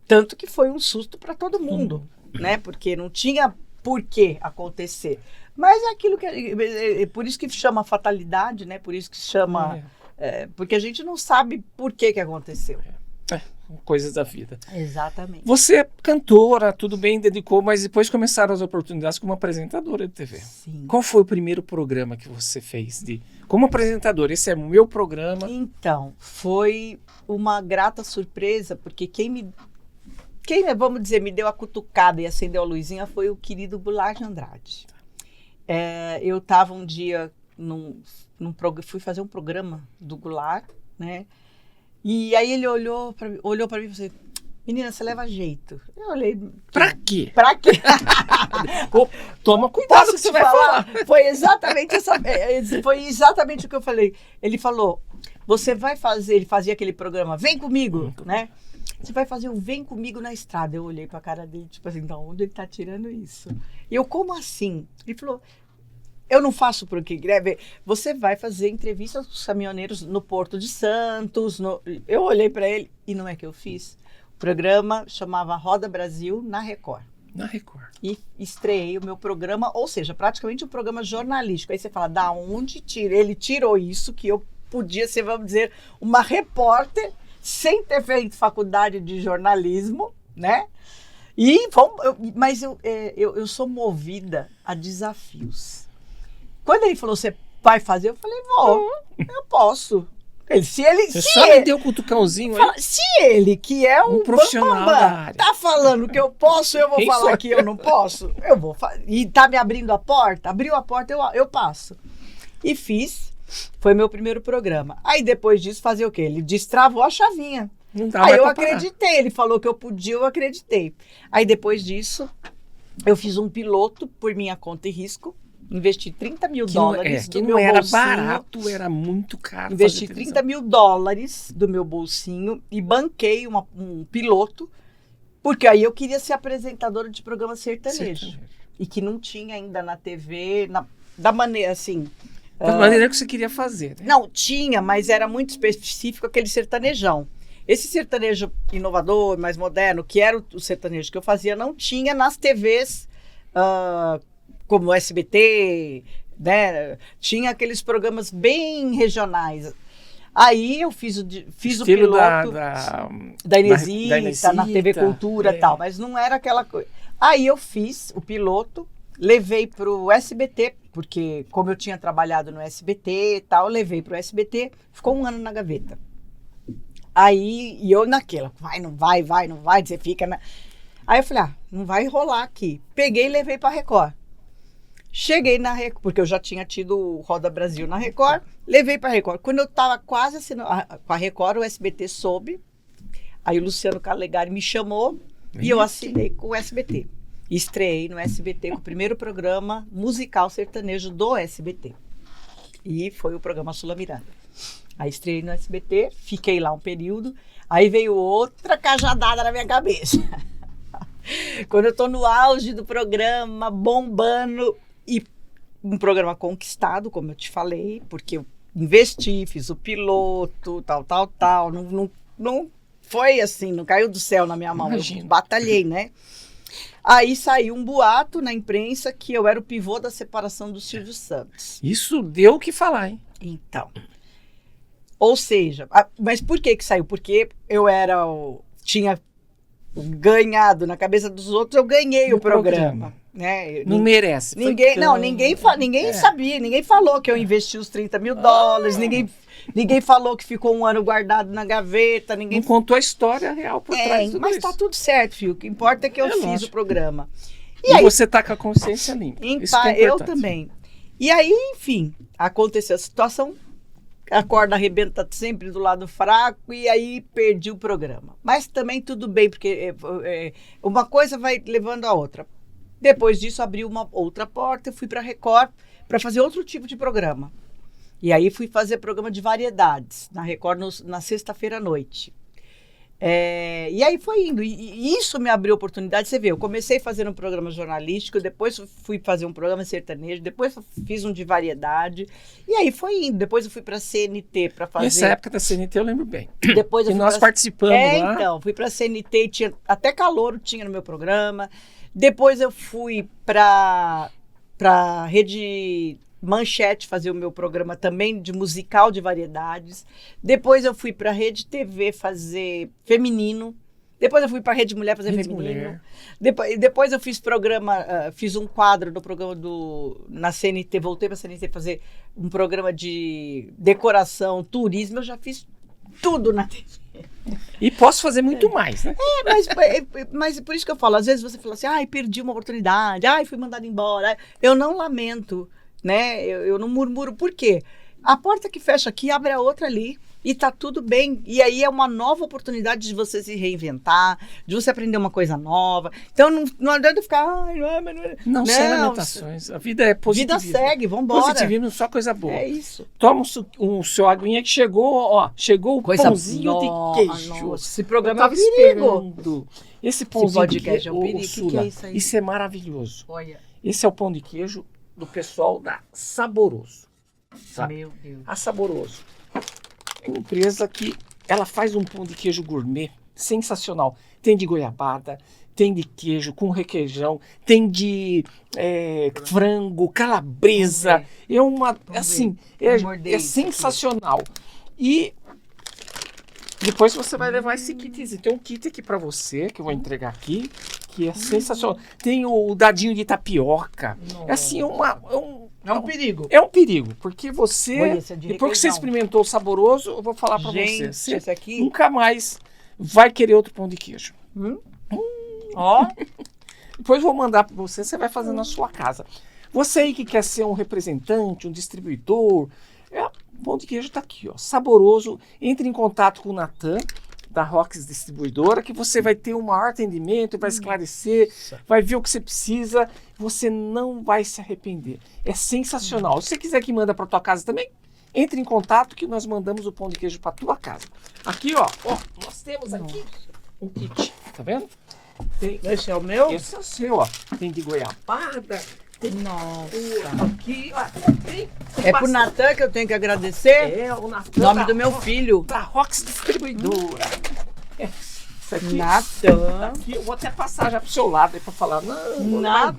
Tanto que foi um susto para todo mundo, né? Porque não tinha por que acontecer. Mas é aquilo que é por isso que chama fatalidade, né? Por isso que chama... porque a gente não sabe por que aconteceu. Coisas da vida. Exatamente. Você é cantora, tudo bem, dedicou, mas depois começaram as oportunidades como apresentadora de TV. Sim. Qual foi o primeiro programa que você fez como apresentadora? Esse é o meu programa. Então, foi uma grata surpresa, porque quem vamos dizer, me deu a cutucada e acendeu a luzinha foi o querido Goulart de Andrade. Eu estava um dia fui fazer um programa do Goulart, né? E aí ele olhou para mim e falou assim, menina, você leva jeito. Eu olhei... Pra quê? Pra quê? Toma cuidado Posso que você te vai falar. Foi exatamente o que eu falei. Ele falou, você vai fazer... Ele fazia aquele programa, Vem Comigo, né? Você vai fazer um Vem Comigo na estrada. Eu olhei pra cara dele, tipo assim, de onde ele tá tirando isso? E eu, como assim? Ele falou... Eu não faço porque greve. Você vai fazer entrevistas com os caminhoneiros no Porto de Santos. Eu olhei para ele e não é que eu fiz. O programa chamava Roda Brasil na Record. Na Record. E estreei o meu programa, ou seja, praticamente um programa jornalístico. Aí você fala, da onde tira? Ele tirou isso que eu podia ser, vamos dizer, uma repórter sem ter feito faculdade de jornalismo, né? Mas eu sou movida a desafios. Quando ele falou, você vai fazer? Eu falei, vou, eu posso. Você só me deu um cutucãozinho aí? Se ele, que é um profissional da área, tá falando que eu posso, eu vou falar que eu não posso? Eu vou e tá me abrindo a porta? Abriu a porta, eu passo. E fiz, foi meu primeiro programa. Aí depois disso, fazer o quê? Ele destravou a chavinha. Aí eu acreditei, ele falou que eu podia, eu acreditei. Aí depois disso, eu fiz um piloto por minha conta e risco. Investi $30 mil do meu bolsinho. Não era barato, era muito caro. Investi $30 mil do meu bolsinho e banquei um piloto, porque aí eu queria ser apresentadora de programa sertanejo. E que não tinha ainda na TV, da maneira assim... Da maneira que você queria fazer, né? Não, tinha, mas era muito específico aquele sertanejão. Esse sertanejo inovador, mais moderno, que era o sertanejo que eu fazia, não tinha nas TVs... como o SBT, né? Tinha aqueles programas bem regionais. Aí eu fiz o piloto da Inesita, na TV Cultura e tal, mas não era aquela coisa. Aí eu fiz o piloto, levei para o SBT, porque como eu tinha trabalhado no SBT e tal, levei para o SBT, ficou 1 ano na gaveta. Aí, e eu naquela, não vai, você fica na... Aí eu falei, não vai rolar aqui. Peguei e levei pra Record. Cheguei na Record, porque eu já tinha tido o Roda Brasil na Record, levei pra Record. Quando eu tava quase assinando com a Record, o SBT soube, aí o Luciano Calegari me chamou e eu assinei com o SBT. Estreei no SBT com o primeiro programa musical sertanejo do SBT. E foi o programa Sula Miranda. Aí estreiei no SBT, fiquei lá um período, aí veio outra cajadada na minha cabeça. Quando eu tô no auge do programa, bombando, e um programa conquistado, como eu te falei, porque eu investi, fiz o piloto, tal. Não foi assim, não caiu do céu na minha mão. Imagino. Eu batalhei, né? Aí saiu um boato na imprensa que eu era o pivô da separação do Silvio Santos. Isso deu o que falar, hein? Então, ou seja, mas por que saiu? Porque eu tinha ganhado na cabeça dos outros, eu ganhei o programa. Né? Não merece. Ninguém sabia, ninguém falou que eu investi os $30 mil, ninguém falou que ficou um ano guardado na gaveta, ninguém não contou a história real por trás de tudo mas isso. tá tudo certo, filho. O que importa é que eu fiz lógico. o programa. E aí, você tá com a consciência limpa. Isso que é eu importante. também. E aí, enfim, aconteceu a situação, a corda arrebenta sempre do lado fraco e aí perdi o programa. Mas também tudo bem, porque uma coisa vai levando a outra. Depois disso, abri uma outra porta, eu fui para a Record para fazer outro tipo de programa. E aí fui fazer programa de variedades na Record na sexta-feira à noite. E aí foi indo. E isso me abriu oportunidade. Você vê, eu comecei fazendo um programa jornalístico, depois fui fazer um programa sertanejo, depois fiz um de variedade. E aí foi indo. Depois eu fui para a CNT para fazer... Nessa época da CNT eu lembro bem. Depois que nós participamos lá. Então, fui para a CNT, até calouro tinha no meu programa. Depois eu fui para Rede Manchete fazer o meu programa também de musical de variedades. Depois eu fui para a Rede TV fazer feminino. Depois eu fui para a Rede Mulher fazer feminino. Depois eu fiz fiz um quadro do programa na CNT, voltei para a CNT fazer um programa de decoração, turismo. Eu já fiz tudo na TV. E posso fazer muito mais, né? Mas por isso que eu falo, às vezes você fala assim, perdi uma oportunidade, fui mandado embora. Eu não lamento, né? Eu não murmuro. Por quê? A porta que fecha aqui, abre a outra ali. E tá tudo bem. E aí é uma nova oportunidade de você se reinventar, de você aprender uma coisa nova. Então não adianta ficar... Não, sem lamentações. A vida é positiva. Vida segue, vambora. Positivismo, só coisa boa. É isso. Toma o seu aguinha que chegou o coisa pãozinho de queijo. Nossa, esse programa é um perigo. Esse pãozinho de queijo é um perigo. Que é isso aí? Isso é maravilhoso. Olha. Esse é o pão de queijo do pessoal da Saboroso. Sabe? Meu Deus. A Saboroso é uma empresa que ela faz um pão de queijo gourmet sensacional. Tem de goiabada, tem de queijo com requeijão, tem de frango, calabresa. É sensacional. E depois você vai levar esse kitzinho. Tem um kit aqui para você, que eu vou entregar aqui, que é sensacional. Tem o dadinho de tapioca. Nossa. É assim, é um perigo. É um perigo, porque você... depois que você experimentou o Saboroso, eu vou falar para você. Esse aqui... Nunca mais vai querer outro pão de queijo. Ó. Depois eu vou mandar para você, você vai fazer na sua casa. Você aí que quer ser um representante, um distribuidor, o pão de queijo está aqui, ó, Saboroso. Entre em contato com o Natan, da Rox Distribuidora, que você vai ter um maior atendimento, vai esclarecer, vai ver o que você precisa, você não vai se arrepender. É sensacional. Se você quiser que manda para tua casa também, entre em contato que nós mandamos o pão de queijo para tua casa. Aqui, ó, nós temos aqui um kit, tá vendo? Esse é o meu? Esse é o seu, ó. Tem de goiabada. Nossa. Aqui, ó. É pro Natan que eu tenho que agradecer? O Natan. Nome do meu filho. Da Rox Distribuidora. Isso aqui. Natan. Aqui, eu vou até passar já pro seu lado aí pra falar. Não, Natan.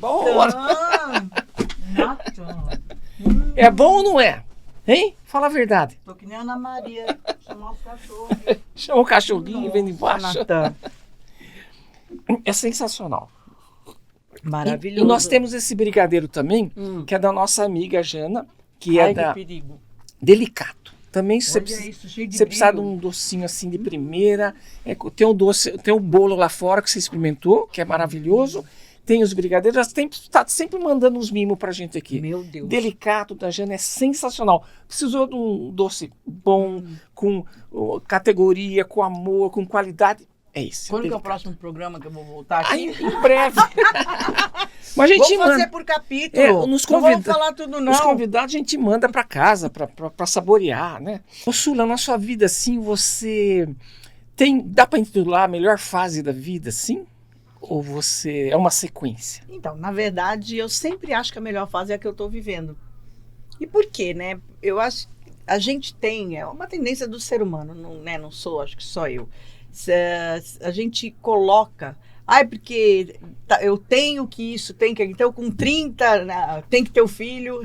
É bom ou não é? Hein? Fala a verdade. Tô que nem a Ana Maria. Chamar os cachorros. Chama o cachorrinho e vem embaixo. Natan. É sensacional. Maravilhoso. E nós temos esse brigadeiro também, que é da nossa amiga Jana, que é da perigo. Delicato. Também se Olha você, isso, cheio de você precisar de brilho. um docinho assim de primeira, tem um doce, tem um bolo lá fora que você experimentou, que é maravilhoso. Tem os brigadeiros, está sempre mandando uns mimos pra gente aqui. Meu Deus. Delicato da Jana é sensacional. Precisou de um doce bom, com categoria, com amor, com qualidade. É isso. Quando que é o próximo programa que eu vou voltar aqui? Em breve. Mas a gente Vamos fazer manda. por capítulo. Nos Não vamos falar tudo, não. Os convidados a gente manda para casa para saborear, né? Ô, Sula, na sua vida, assim, você dá para intitular a melhor fase da vida, assim? Ou você é uma sequência? Então, na verdade, eu sempre acho que a melhor fase é a que eu estou vivendo. E por quê, né? Eu acho que a gente tem, é uma tendência do ser humano, não sou, acho que só eu. A gente coloca, porque eu tenho que isso, então com 30 tem que ter o filho,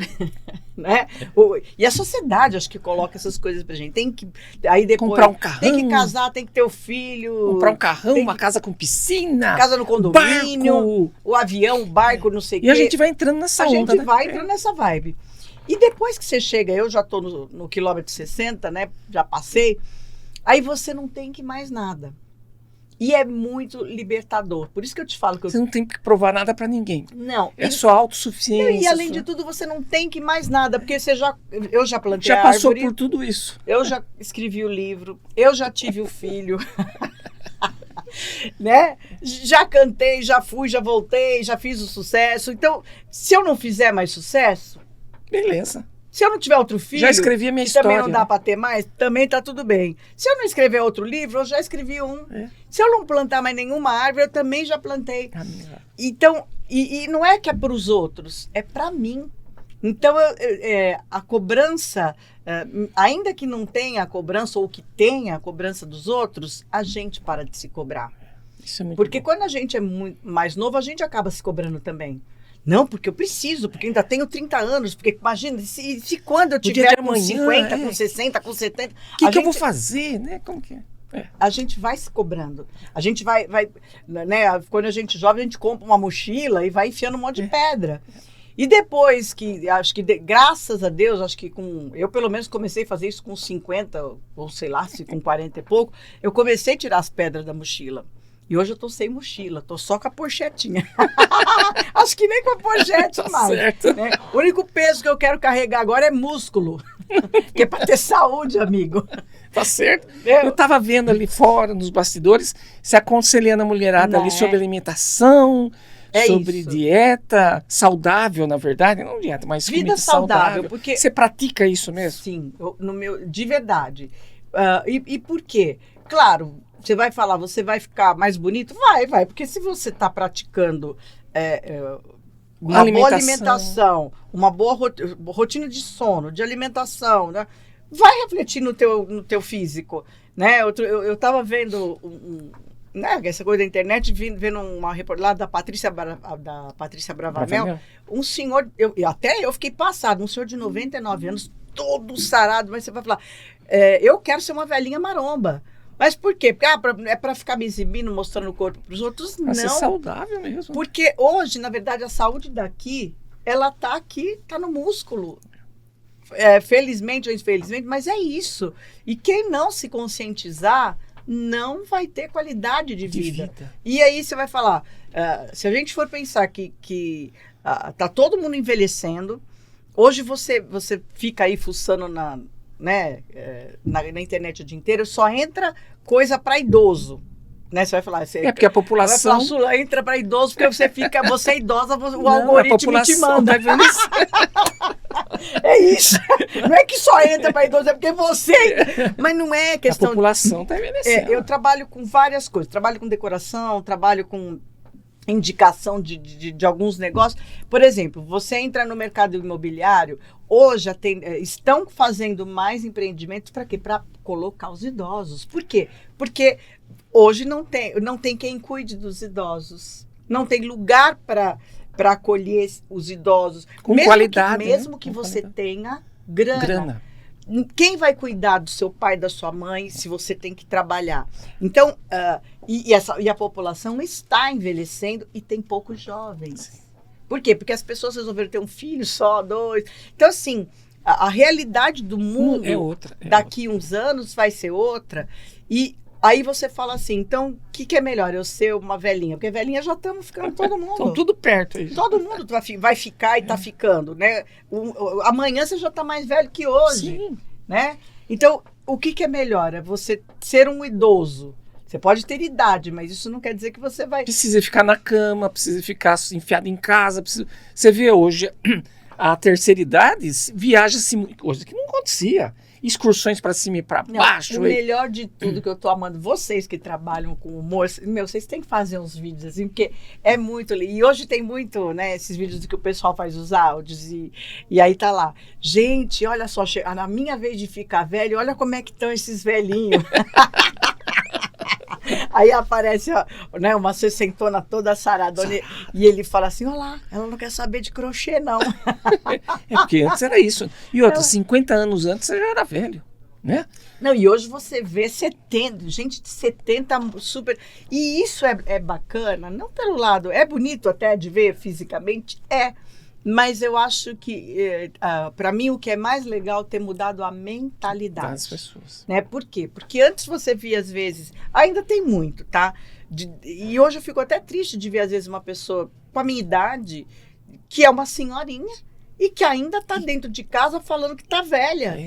né? E a sociedade acho que coloca essas coisas pra gente. Tem que aí depois comprar um carrão, tem que casar, tem que ter o filho, comprar um carrão, uma casa com piscina, casa no condomínio, barco. o avião, o barco, não sei o quê. E a gente vai entrando nessa onda, A gente né? vai entrando nessa vibe. E depois que você chega, eu já tô no quilômetro 60, né? Já passei. Aí você não tem que mais nada. E é muito libertador. Por isso que eu te falo que você não tem que provar nada pra ninguém. Não. É só autossuficiência. E além de tudo, você não tem que mais nada, porque eu já plantei já a passou árvore, por tudo isso. eu já escrevi o livro, eu já tive o filho. Né? Já cantei, já fui, já voltei, já fiz o sucesso. Então, se eu não fizer mais sucesso, beleza. Se eu não tiver outro filho, já escrevi a minha história. Também não dá para ter mais, também tá tudo bem. Se eu não escrever outro livro, eu já escrevi um. Se eu não plantar mais nenhuma árvore, eu também já plantei. Então, e não é que é para os outros, é para mim. Então, a cobrança, ainda que não tenha a cobrança ou que tenha a cobrança dos outros, a gente para de se cobrar. Isso é muito Porque bom. quando a gente é muito mais novo, a gente acaba se cobrando também. Não, porque eu preciso, porque ainda tenho 30 anos, porque imagina, se quando eu tiver com 50, com 60, com 70... O que eu vou fazer, né? Como que é? A gente vai se cobrando. A gente vai, né? Quando a gente é jovem, a gente compra uma mochila e vai enfiando um monte de pedra. E depois que, acho que, graças a Deus, acho que eu pelo menos comecei a fazer isso com 50, ou sei lá, se com 40 e pouco, eu comecei a tirar as pedras da mochila. E hoje eu tô sem mochila, tô só com a pochetinha. Acho que nem com a pochete tá mais. Certo. Né? O único peso que eu quero carregar agora é músculo. Que é pra ter saúde, amigo. Tá certo. Eu tava vendo ali fora, nos bastidores, se aconselhando a mulherada ali sobre alimentação, sobre dieta saudável, na verdade. Não dieta, mas vida comida saudável. Porque você pratica isso mesmo? Sim, de verdade. E por quê? Claro, você vai falar, você vai ficar mais bonito? Vai, porque se você está praticando uma boa alimentação, uma boa rotina de sono, de alimentação, né? Vai refletir no teu físico, né? Eu estava vendo né, essa coisa da internet, vendo uma reportagem lá da Patrícia Bravanel, um senhor, até eu fiquei passado, um senhor de 99 anos, todo sarado, mas você vai falar, eu quero ser uma velhinha maromba. Mas por quê? Porque é para ficar me exibindo, mostrando o corpo para os outros? Não. Mas é saudável mesmo. Porque hoje, na verdade, a saúde daqui, ela tá aqui, tá no músculo. Felizmente ou infelizmente, mas é isso. E quem não se conscientizar, não vai ter qualidade de vida. E aí você vai falar, se a gente for pensar que tá todo mundo envelhecendo, hoje você fica aí fuçando na internet o dia inteiro, só entra coisa para idoso. Né? Você vai falar... porque a população... entra para idoso, porque você é idosa, o algoritmo te manda. É isso. Não é que só entra para idoso, é porque você... Mas não é questão... A população está envelhecendo. Eu trabalho com várias coisas. Trabalho com decoração, trabalho com indicação de alguns negócios. Por exemplo, você entra no mercado imobiliário, hoje estão fazendo mais empreendimentos para quê? Para colocar os idosos. Por quê? Porque hoje não tem quem cuide dos idosos. Não tem lugar para acolher os idosos. Com qualidade. Mesmo que você tenha grana. Quem vai cuidar do seu pai, da sua mãe, se você tem que trabalhar? Então, e a população está envelhecendo e tem poucos jovens. Por quê? Porque as pessoas resolveram ter um filho só, 2. Então, assim, a realidade do mundo É outra. daqui uns anos vai ser outra. E aí você fala assim, então, o que é melhor? Eu ser uma velhinha? Porque velhinha já estamos ficando todo mundo. Estão tudo perto aí. Todo mundo vai ficar e está ficando, né? Amanhã você já está mais velho que hoje, Sim. né? Então, o que é melhor? É você ser um idoso. Você pode ter idade, mas isso não quer dizer que você vai... Precisa ficar na cama, precisa ficar enfiado em casa. Você vê hoje, a terceira idade viaja-se muito. Coisa que não acontecia. Excursões para cima e para baixo. O melhor de tudo que eu tô amando, vocês que trabalham com humor, vocês têm que fazer uns vídeos assim, porque é muito... E hoje tem muito, né, esses vídeos que o pessoal faz os áudios e aí tá lá. Gente, olha só, na minha vez de ficar velho, olha como é que estão esses velhinhos. Aí aparece, né, uma sessentona toda saradona e ele fala assim, olha lá, ela não quer saber de crochê, não. É porque antes era isso. E outra, 50 anos antes você já era velho, né? Não, e hoje você vê 70, gente de 70 super... E isso é bacana, não pelo lado... É bonito até de ver fisicamente, mas eu acho que, para mim, o que é mais legal é ter mudado a mentalidade. Das pessoas. Né? Por quê? Porque antes você via, às vezes... Ainda tem muito, tá? E hoje eu fico até triste de ver, às vezes, uma pessoa com a minha idade, que é uma senhorinha, e que ainda tá dentro de casa falando que tá velha.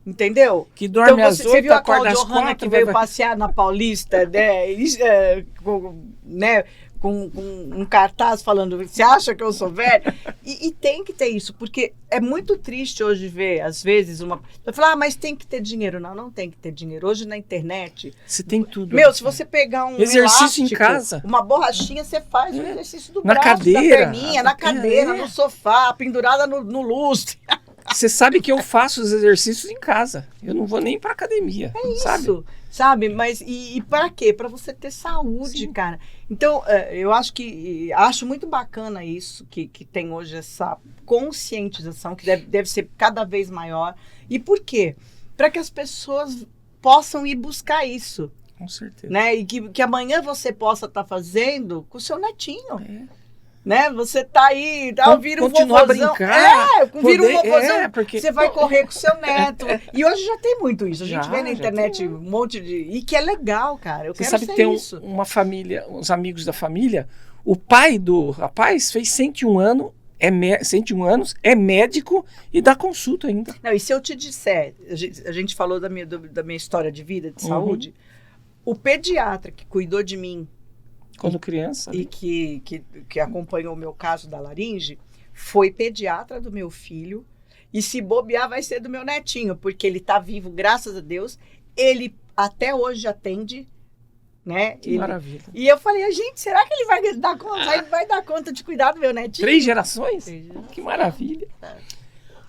Entendeu? Que dorme às 8, você viu a acorda às Cláudia Hanna 4. que veio passear na Paulista, né? Com um cartaz falando, você acha que eu sou velho? E tem que ter isso, porque é muito triste hoje ver, às vezes, eu falo, mas tem que ter dinheiro. Não tem que ter dinheiro. Hoje na internet... Você tem tudo. Se você pegar um exercício elástico, em casa, uma borrachinha, você faz o exercício do na braço, cadeira, da perninha, na cadeira, no sofá, pendurada no lustre. Você sabe que eu faço os exercícios em casa. Eu não vou nem pra academia. Sabe? Mas e para quê? Para você ter saúde, Sim. Cara. Então, eu acho muito bacana isso, que tem hoje essa conscientização, que deve ser cada vez maior. E por quê? Para que as pessoas possam ir buscar isso. Com certeza. Né? E que amanhã você possa estar fazendo com o seu netinho. Né? Você tá aí, vira um continuar vovozão. A brincar. Vira um vovozão, porque... você vai correr com seu neto. E hoje já tem muito isso. A gente vê na internet tem... um monte de... E que é legal, cara. Eu você quero sabe ser que tem isso. Uma família, uns amigos da família, o pai do rapaz fez 101 anos, 101 anos, é médico e dá consulta ainda. Não, e se eu te disser, a gente falou da minha história de vida, de saúde, o pediatra que cuidou de mim quando criança. E que acompanhou o meu caso da laringe, foi pediatra do meu filho. E se bobear, vai ser do meu netinho, porque ele está vivo, graças a Deus. Ele até hoje atende, né? Que maravilha. E eu falei, gente, será que ele vai dar conta? Ele vai dar conta de cuidar do meu netinho? 3 gerações? Que maravilha.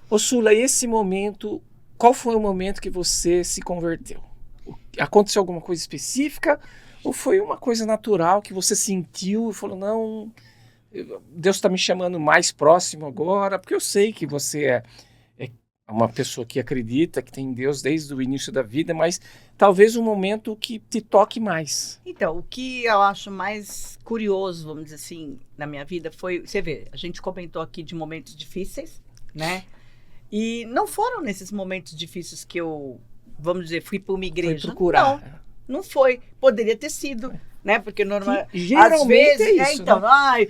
Ô Sula, esse momento, qual foi o momento que você se converteu? Aconteceu alguma coisa específica? Ou foi uma coisa natural que você sentiu e falou, não, Deus está me chamando mais próximo agora? Porque eu sei que você é uma pessoa que acredita que tem Deus desde o início da vida, mas talvez um momento que te toque mais. Então, o que eu acho mais curioso, vamos dizer assim, na minha vida foi, você vê, a gente comentou aqui de momentos difíceis, né? E não foram nesses momentos difíceis que eu, vamos dizer, fui para uma igreja. Foi procurar. Não foi. Poderia ter sido, né? Porque normalmente, geralmente às vezes, é isso, então, né?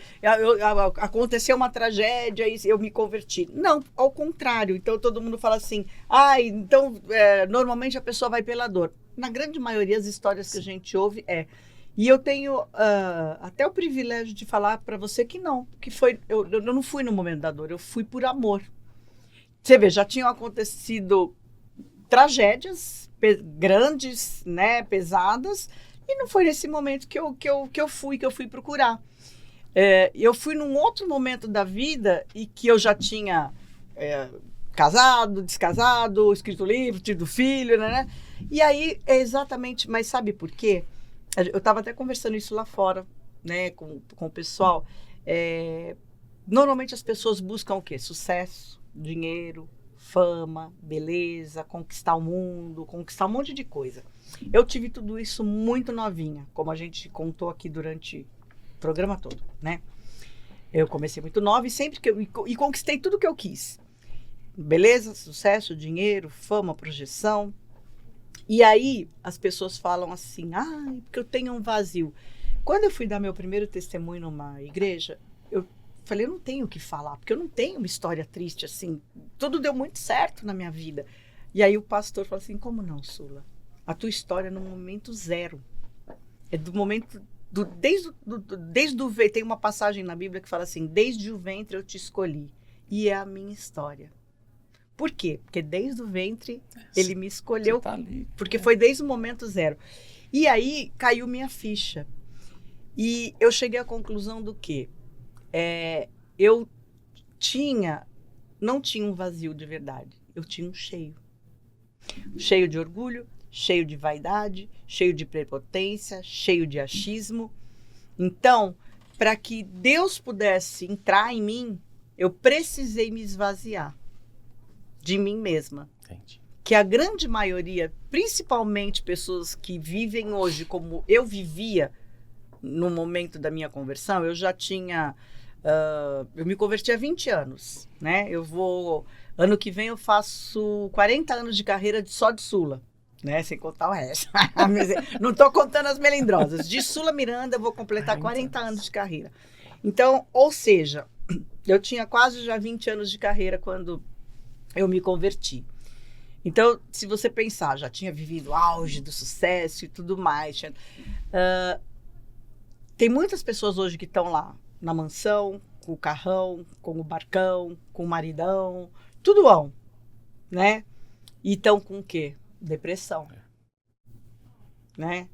aconteceu uma tragédia e eu me converti. Não, ao contrário. Então todo mundo fala assim, então normalmente a pessoa vai pela dor. Na grande maioria das histórias que a gente ouve E eu tenho até o privilégio de falar para você que não, eu não fui no momento da dor, eu fui por amor. Você vê, já tinham acontecido tragédias grandes, né, pesadas, e não foi nesse momento que eu fui procurar. Eu fui num outro momento da vida e que eu já tinha casado, descasado, escrito livro, tido filho, né? E aí é exatamente, mas sabe por quê? Eu estava até conversando isso lá fora, né, com o pessoal. Normalmente as pessoas buscam o quê? Sucesso, dinheiro, fama, beleza, conquistar o mundo, conquistar um monte de coisa. Eu tive tudo isso muito novinha, como a gente contou aqui durante o programa todo, né? Eu comecei muito nova e sempre e conquistei tudo que eu quis. beleza, sucesso, dinheiro, fama, projeção. E aí as pessoas falam assim, porque eu tenho um vazio. Quando eu fui dar meu primeiro testemunho numa igreja, eu falei, eu não tenho o que falar, porque eu não tenho uma história triste assim. Tudo deu muito certo na minha vida. E aí o pastor falou assim, como não, Sula? A tua história é no momento zero. É do momento, desde o ventre. Tem uma passagem na Bíblia que fala assim, desde o ventre eu te escolhi. E é a minha história. Por quê? Porque desde o ventre ele me escolheu, Tá ali, porque foi desde o momento zero. E aí caiu minha ficha. E eu cheguei à conclusão do quê? Eu não tinha um vazio de verdade, eu tinha um cheio. Cheio de orgulho, cheio de vaidade, cheio de prepotência, cheio de achismo. Então, para que Deus pudesse entrar em mim, eu precisei me esvaziar de mim mesma. Entendi. Que a grande maioria, principalmente pessoas que vivem hoje como eu vivia no momento da minha conversão, eu já tinha... eu me converti há 20 anos, né? Ano que vem eu faço 40 anos de carreira só de Sula, né? Sem contar o resto. Não estou contando as melindrosas. De Sula Miranda eu vou completar 40 anos de carreira. Então, ou seja, eu tinha quase já 20 anos de carreira quando eu me converti. Então, se você pensar, já tinha vivido o auge do sucesso e tudo mais. Tem muitas pessoas hoje que estão lá na mansão, com o carrão, com o barcão, com o maridão, tudo bom, né? E estão com o quê? Depressão. Né?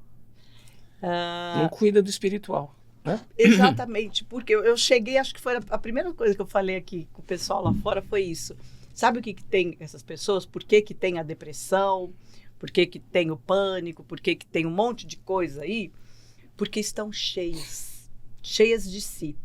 Não cuida do espiritual, né? Exatamente, porque eu cheguei, acho que foi a primeira coisa que eu falei aqui com o pessoal lá fora foi isso. Sabe o que tem essas pessoas? Por que tem a depressão? Por que tem o pânico? Por que tem um monte de coisa aí? Porque estão cheias de si.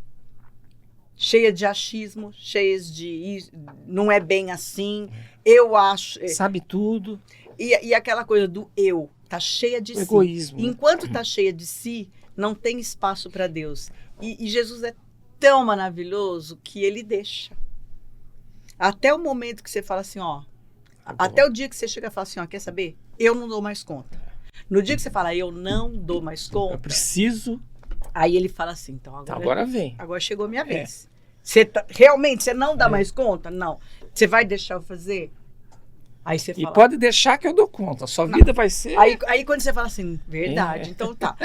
Cheias de achismo, cheias de não é bem assim, eu acho... Sabe tudo. E aquela coisa do eu, tá cheia de si. Egoísmo. Enquanto tá cheia de si, não tem espaço para Deus. E Jesus é tão maravilhoso que ele deixa. Até o momento que você fala assim, até o dia que você chega e fala assim, quer saber? Eu não dou mais conta. No dia que você fala, eu não dou mais conta. Eu preciso. Aí ele fala assim, então agora vem. Agora chegou a minha vez. Realmente, você não dá mais conta? Não. Você vai deixar eu fazer? Aí você fala... E pode deixar que eu dou conta. Sua vida vai ser... Aí quando você fala assim, verdade, então tá.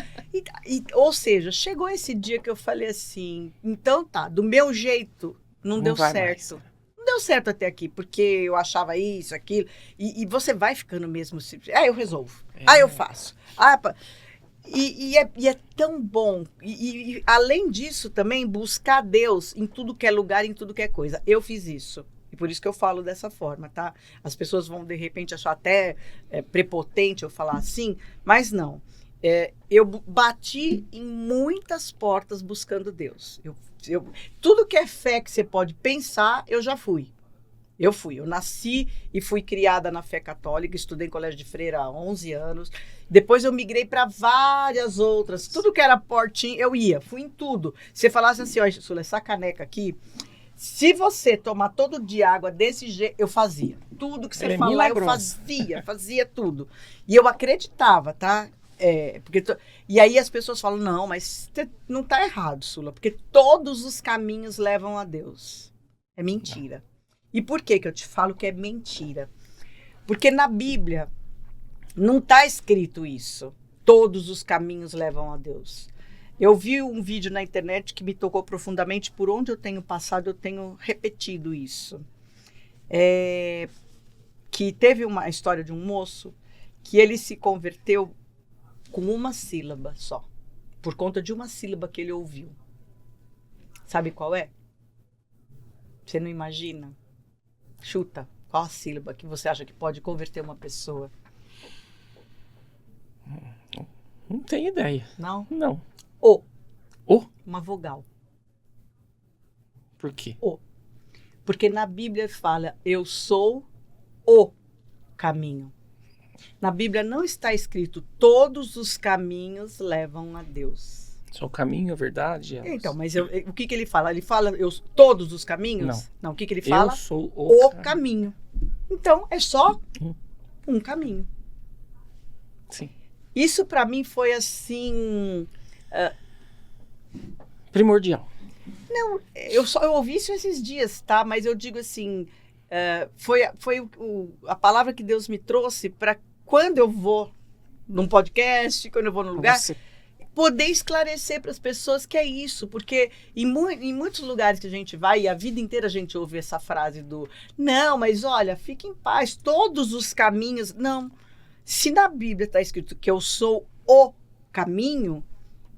Ou seja, chegou esse dia que eu falei assim, então tá, do meu jeito, não deu certo. Mais. Não deu certo até aqui, porque eu achava isso, aquilo. E você vai ficando mesmo simples. Eu resolvo. Eu faço. E é tão bom. E além disso também, buscar Deus em tudo que é lugar, em tudo que é coisa. Eu fiz isso. E por isso que eu falo dessa forma, tá? As pessoas vão, de repente, achar até prepotente eu falar assim, mas não. Eu bati em muitas portas buscando Deus. Tudo que é fé que você pode pensar, eu já fui. Eu nasci e fui criada na fé católica, estudei em colégio de freira há 11 anos. Depois eu migrei para várias outras. Tudo que era portinho, eu ia. Fui em tudo. Você falasse assim, Sula, essa caneca aqui, se você tomar todo dia água desse jeito, eu fazia. Tudo que você falar, eu fazia tudo. E eu acreditava, tá? E aí as pessoas falam, não, mas não tá errado, Sula, porque todos os caminhos levam a Deus. É mentira. E por que eu te falo que é mentira? Porque na Bíblia não está escrito isso. Todos os caminhos levam a Deus. Eu vi um vídeo na internet que me tocou profundamente. Por onde eu tenho passado, eu tenho repetido isso. Que teve uma história de um moço que ele se converteu com uma sílaba só. Por conta de uma sílaba que ele ouviu. Sabe qual é? Você não imagina? Chuta. Qual a sílaba que você acha que pode converter uma pessoa? Não tenho ideia. Não? Não. O. Uma vogal. Por quê? O. Porque na Bíblia fala, eu sou o caminho. Na Bíblia não está escrito, todos os caminhos levam a Deus. Só o caminho, a verdade. e a luz. Então, mas o que ele fala? Ele fala todos os caminhos? Não, o que ele fala? Eu sou O caminho. Então, é só um caminho. Sim. Isso para mim foi assim... Primordial. Não, eu ouvi isso esses dias, tá? Mas eu digo assim, foi a palavra que Deus me trouxe para quando eu vou num podcast, quando eu vou num lugar, poder esclarecer para as pessoas que é isso. Porque em muitos lugares que a gente vai, e a vida inteira a gente ouve essa frase do não, mas olha, fique em paz, todos os caminhos... Não, se na Bíblia está escrito que eu sou o caminho...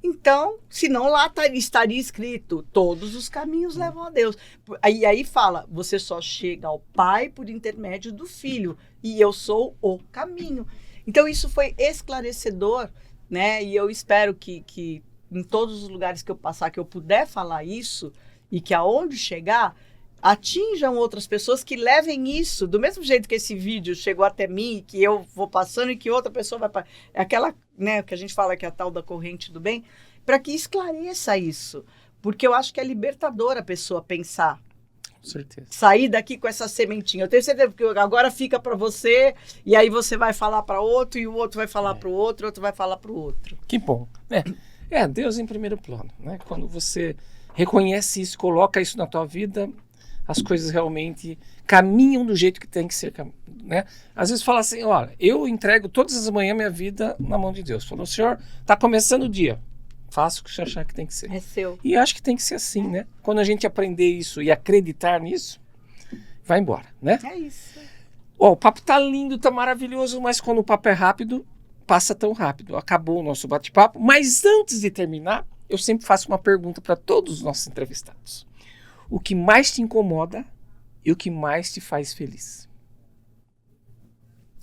Então, senão lá estaria escrito, todos os caminhos levam a Deus. Aí fala, você só chega ao Pai por intermédio do Filho, e eu sou o caminho. Então, isso foi esclarecedor, né? E eu espero que em todos os lugares que eu passar, que eu puder falar isso, e que aonde chegar, atinjam outras pessoas que levem isso, do mesmo jeito que esse vídeo chegou até mim, que eu vou passando e que outra pessoa vai... É aquela, né, que a gente fala que é a tal da corrente do bem, para que esclareça isso. Porque eu acho que é libertador a pessoa pensar. Com certeza. Sair daqui com essa sementinha. Eu tenho certeza que agora fica para você, e aí você vai falar para outro, e o outro vai falar para o outro vai falar para o outro. Que bom. Deus em primeiro plano, né? Quando você reconhece isso, coloca isso na tua vida... as coisas realmente caminham do jeito que tem que ser, né? Às vezes fala assim, olha, eu entrego todas as manhãs minha vida na mão de Deus. Falou, Senhor, está começando o dia, faça o que você achar que tem que ser. É seu. E acho que tem que ser assim, né? Quando a gente aprender isso e acreditar nisso, vai embora, né? É isso. O papo tá lindo, tá maravilhoso, mas quando o papo é rápido, passa tão rápido. Acabou o nosso bate-papo, mas antes de terminar, eu sempre faço uma pergunta para todos os nossos entrevistados. O que mais te incomoda e o que mais te faz feliz?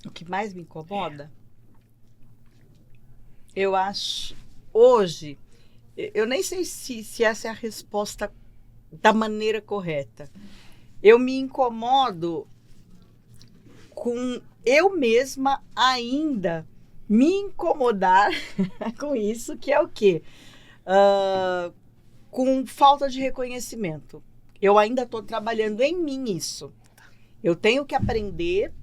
O que mais me incomoda? Eu acho, hoje, eu nem sei se essa é a resposta da maneira correta. Eu me incomodo com eu mesma ainda me incomodar com isso, que é o quê? Com falta de reconhecimento. Eu ainda estou trabalhando em mim isso. Eu tenho que aprender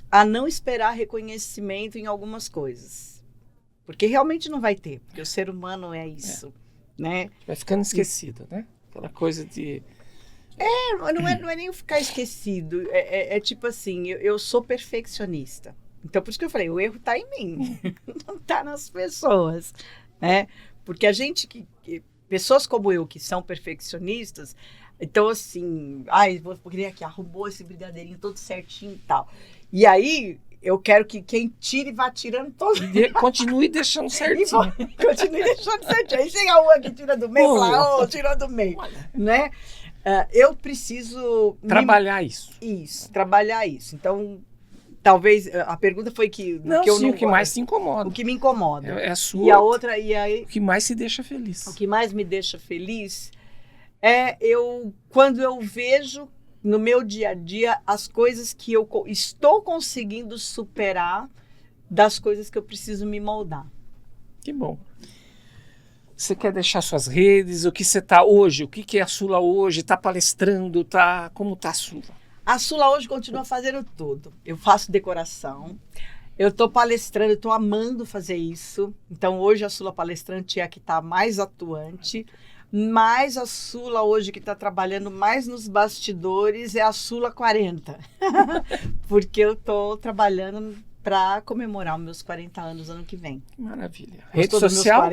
a não esperar reconhecimento em algumas coisas. Porque realmente não vai ter. Porque o ser humano é isso. Né? Vai ficando esquecido, né? Aquela coisa de... Não é nem ficar esquecido. É tipo assim, eu sou perfeccionista. Então, por isso que eu falei, o erro está em mim. Não está nas pessoas. Né? Porque a gente pessoas como eu, que são perfeccionistas, então assim, vou querer aqui, arrumou esse brigadeirinho todo certinho e tal. E aí, eu quero que quem tire vá tirando todo. Continue deixando certinho. Continue deixando certinho. Aí chega uma que tira do meio e fala, tirou do meio. Né? Eu preciso... Trabalhar isso. Isso, trabalhar isso. Então... Talvez a pergunta foi que o que mais te incomoda. O que me incomoda. É a sua. E a outra, e aí. O que mais te deixa feliz. O que mais me deixa feliz é quando eu vejo no meu dia a dia as coisas que eu estou conseguindo superar das coisas que eu preciso me moldar. Que bom. Você quer deixar suas redes? O que você está hoje? O que é a Sula hoje? Está palestrando? Como está a Sula? A Sula hoje continua fazendo tudo. Eu faço decoração, eu estou palestrando, estou amando fazer isso. Então, hoje a Sula palestrante é a que está mais atuante. Mas a Sula hoje que está trabalhando mais nos bastidores é a Sula 40. Porque eu estou trabalhando para comemorar os meus 40 anos ano que vem. Maravilha. Rede social?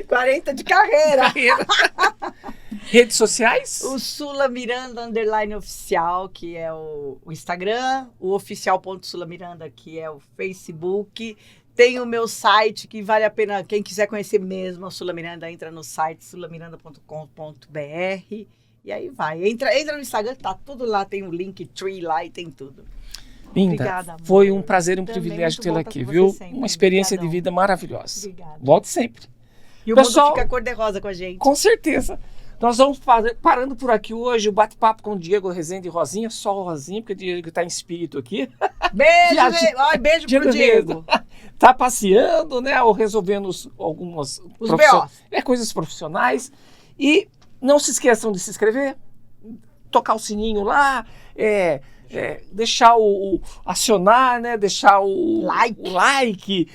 40 de carreira. Redes sociais? O Sula Miranda _oficial, que é o Instagram. O oficial.Sula Miranda, que é o Facebook. Tem o meu site, que vale a pena, quem quiser conhecer mesmo a Sula Miranda, entra no site sulamiranda.com.br. E aí vai. Entra no Instagram, tá tudo lá, tem o Linktree lá e tem tudo. Linda, obrigada, amor. Foi um prazer, um Também privilégio tê-la aqui, com viu? você sempre. Uma experiência Obrigadão. de vida maravilhosa. Obrigada. Volte sempre. E o Pessoal, mundo fica cor-de-rosa com a gente. Com certeza. Nós vamos parando por aqui hoje, o bate-papo com o Diego Rezende e Rosinha, só o Rosinha, porque o Diego está em espírito aqui. Beijo, beijo pro Diego. tá passeando, né? Ou resolvendo algumas Os BOs. coisas profissionais. E não se esqueçam de se inscrever, tocar o sininho lá, deixar acionar, né? Deixar o like,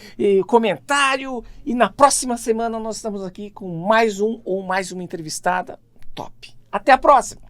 comentário. E na próxima semana nós estamos aqui com mais um ou mais uma entrevistada top. Até a próxima!